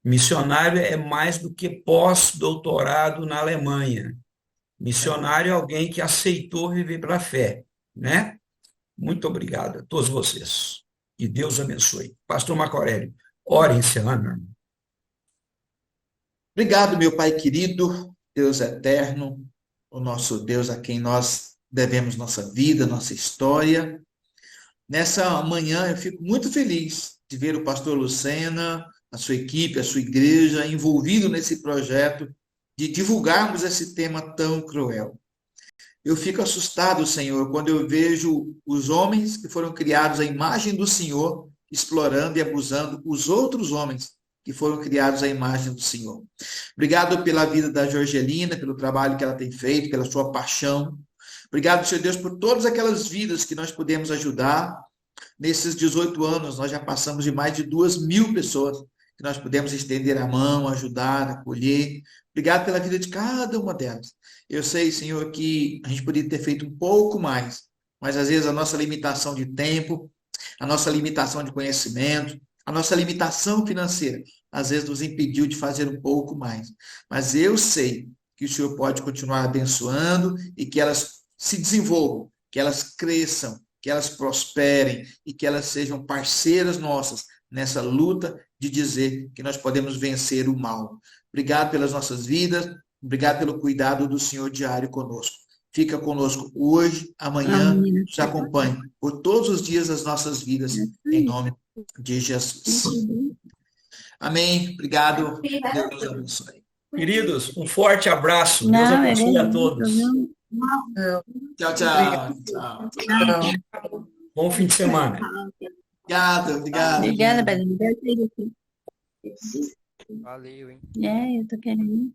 Missionário é mais do que pós-doutorado na Alemanha. Missionário é alguém que aceitou viver pela fé, né? Muito obrigado a todos vocês. Que Deus abençoe. Pastor Marco Aurélio, ore encerrando, irmão. Obrigado, meu Pai querido, Deus eterno, o nosso Deus a quem nós devemos nossa vida, nossa história. Nessa manhã eu fico muito feliz de ver o pastor Lucena, a sua equipe, a sua igreja envolvido nesse projeto de divulgarmos esse tema tão cruel. Eu fico assustado, Senhor, quando eu vejo os homens que foram criados à imagem do Senhor explorando e abusando os outros homens que foram criados à imagem do Senhor. Obrigado pela vida da Jorgelina, pelo trabalho que ela tem feito, pela sua paixão. Obrigado, Senhor Deus, por todas aquelas vidas que nós podemos ajudar. Nesses 18 anos, nós já passamos de mais de 2.000 pessoas que nós pudemos estender a mão, ajudar, acolher. Obrigado pela vida de cada uma delas. Eu sei, Senhor, que a gente poderia ter feito um pouco mais, mas às vezes a nossa limitação de tempo, a nossa limitação de conhecimento, a nossa limitação financeira, às vezes nos impediu de fazer um pouco mais. Mas eu sei que o Senhor pode continuar abençoando e que elas se desenvolvam, que elas cresçam, que elas prosperem e que elas sejam parceiras nossas nessa luta de dizer que nós podemos vencer o mal. Obrigado pelas nossas vidas, obrigado pelo cuidado do Senhor diário conosco. Fica conosco hoje, amanhã, nos acompanhe por todos os dias das nossas vidas, em nome de Jesus. Amém. Obrigado. Deus abençoe. Queridos, um forte abraço. Deus abençoe a todos. Tchau, tchau. Tchau. Tchau. Bom fim de semana. Obrigado. Obrigada, Brasil. Valeu, hein? Eu tô querendo.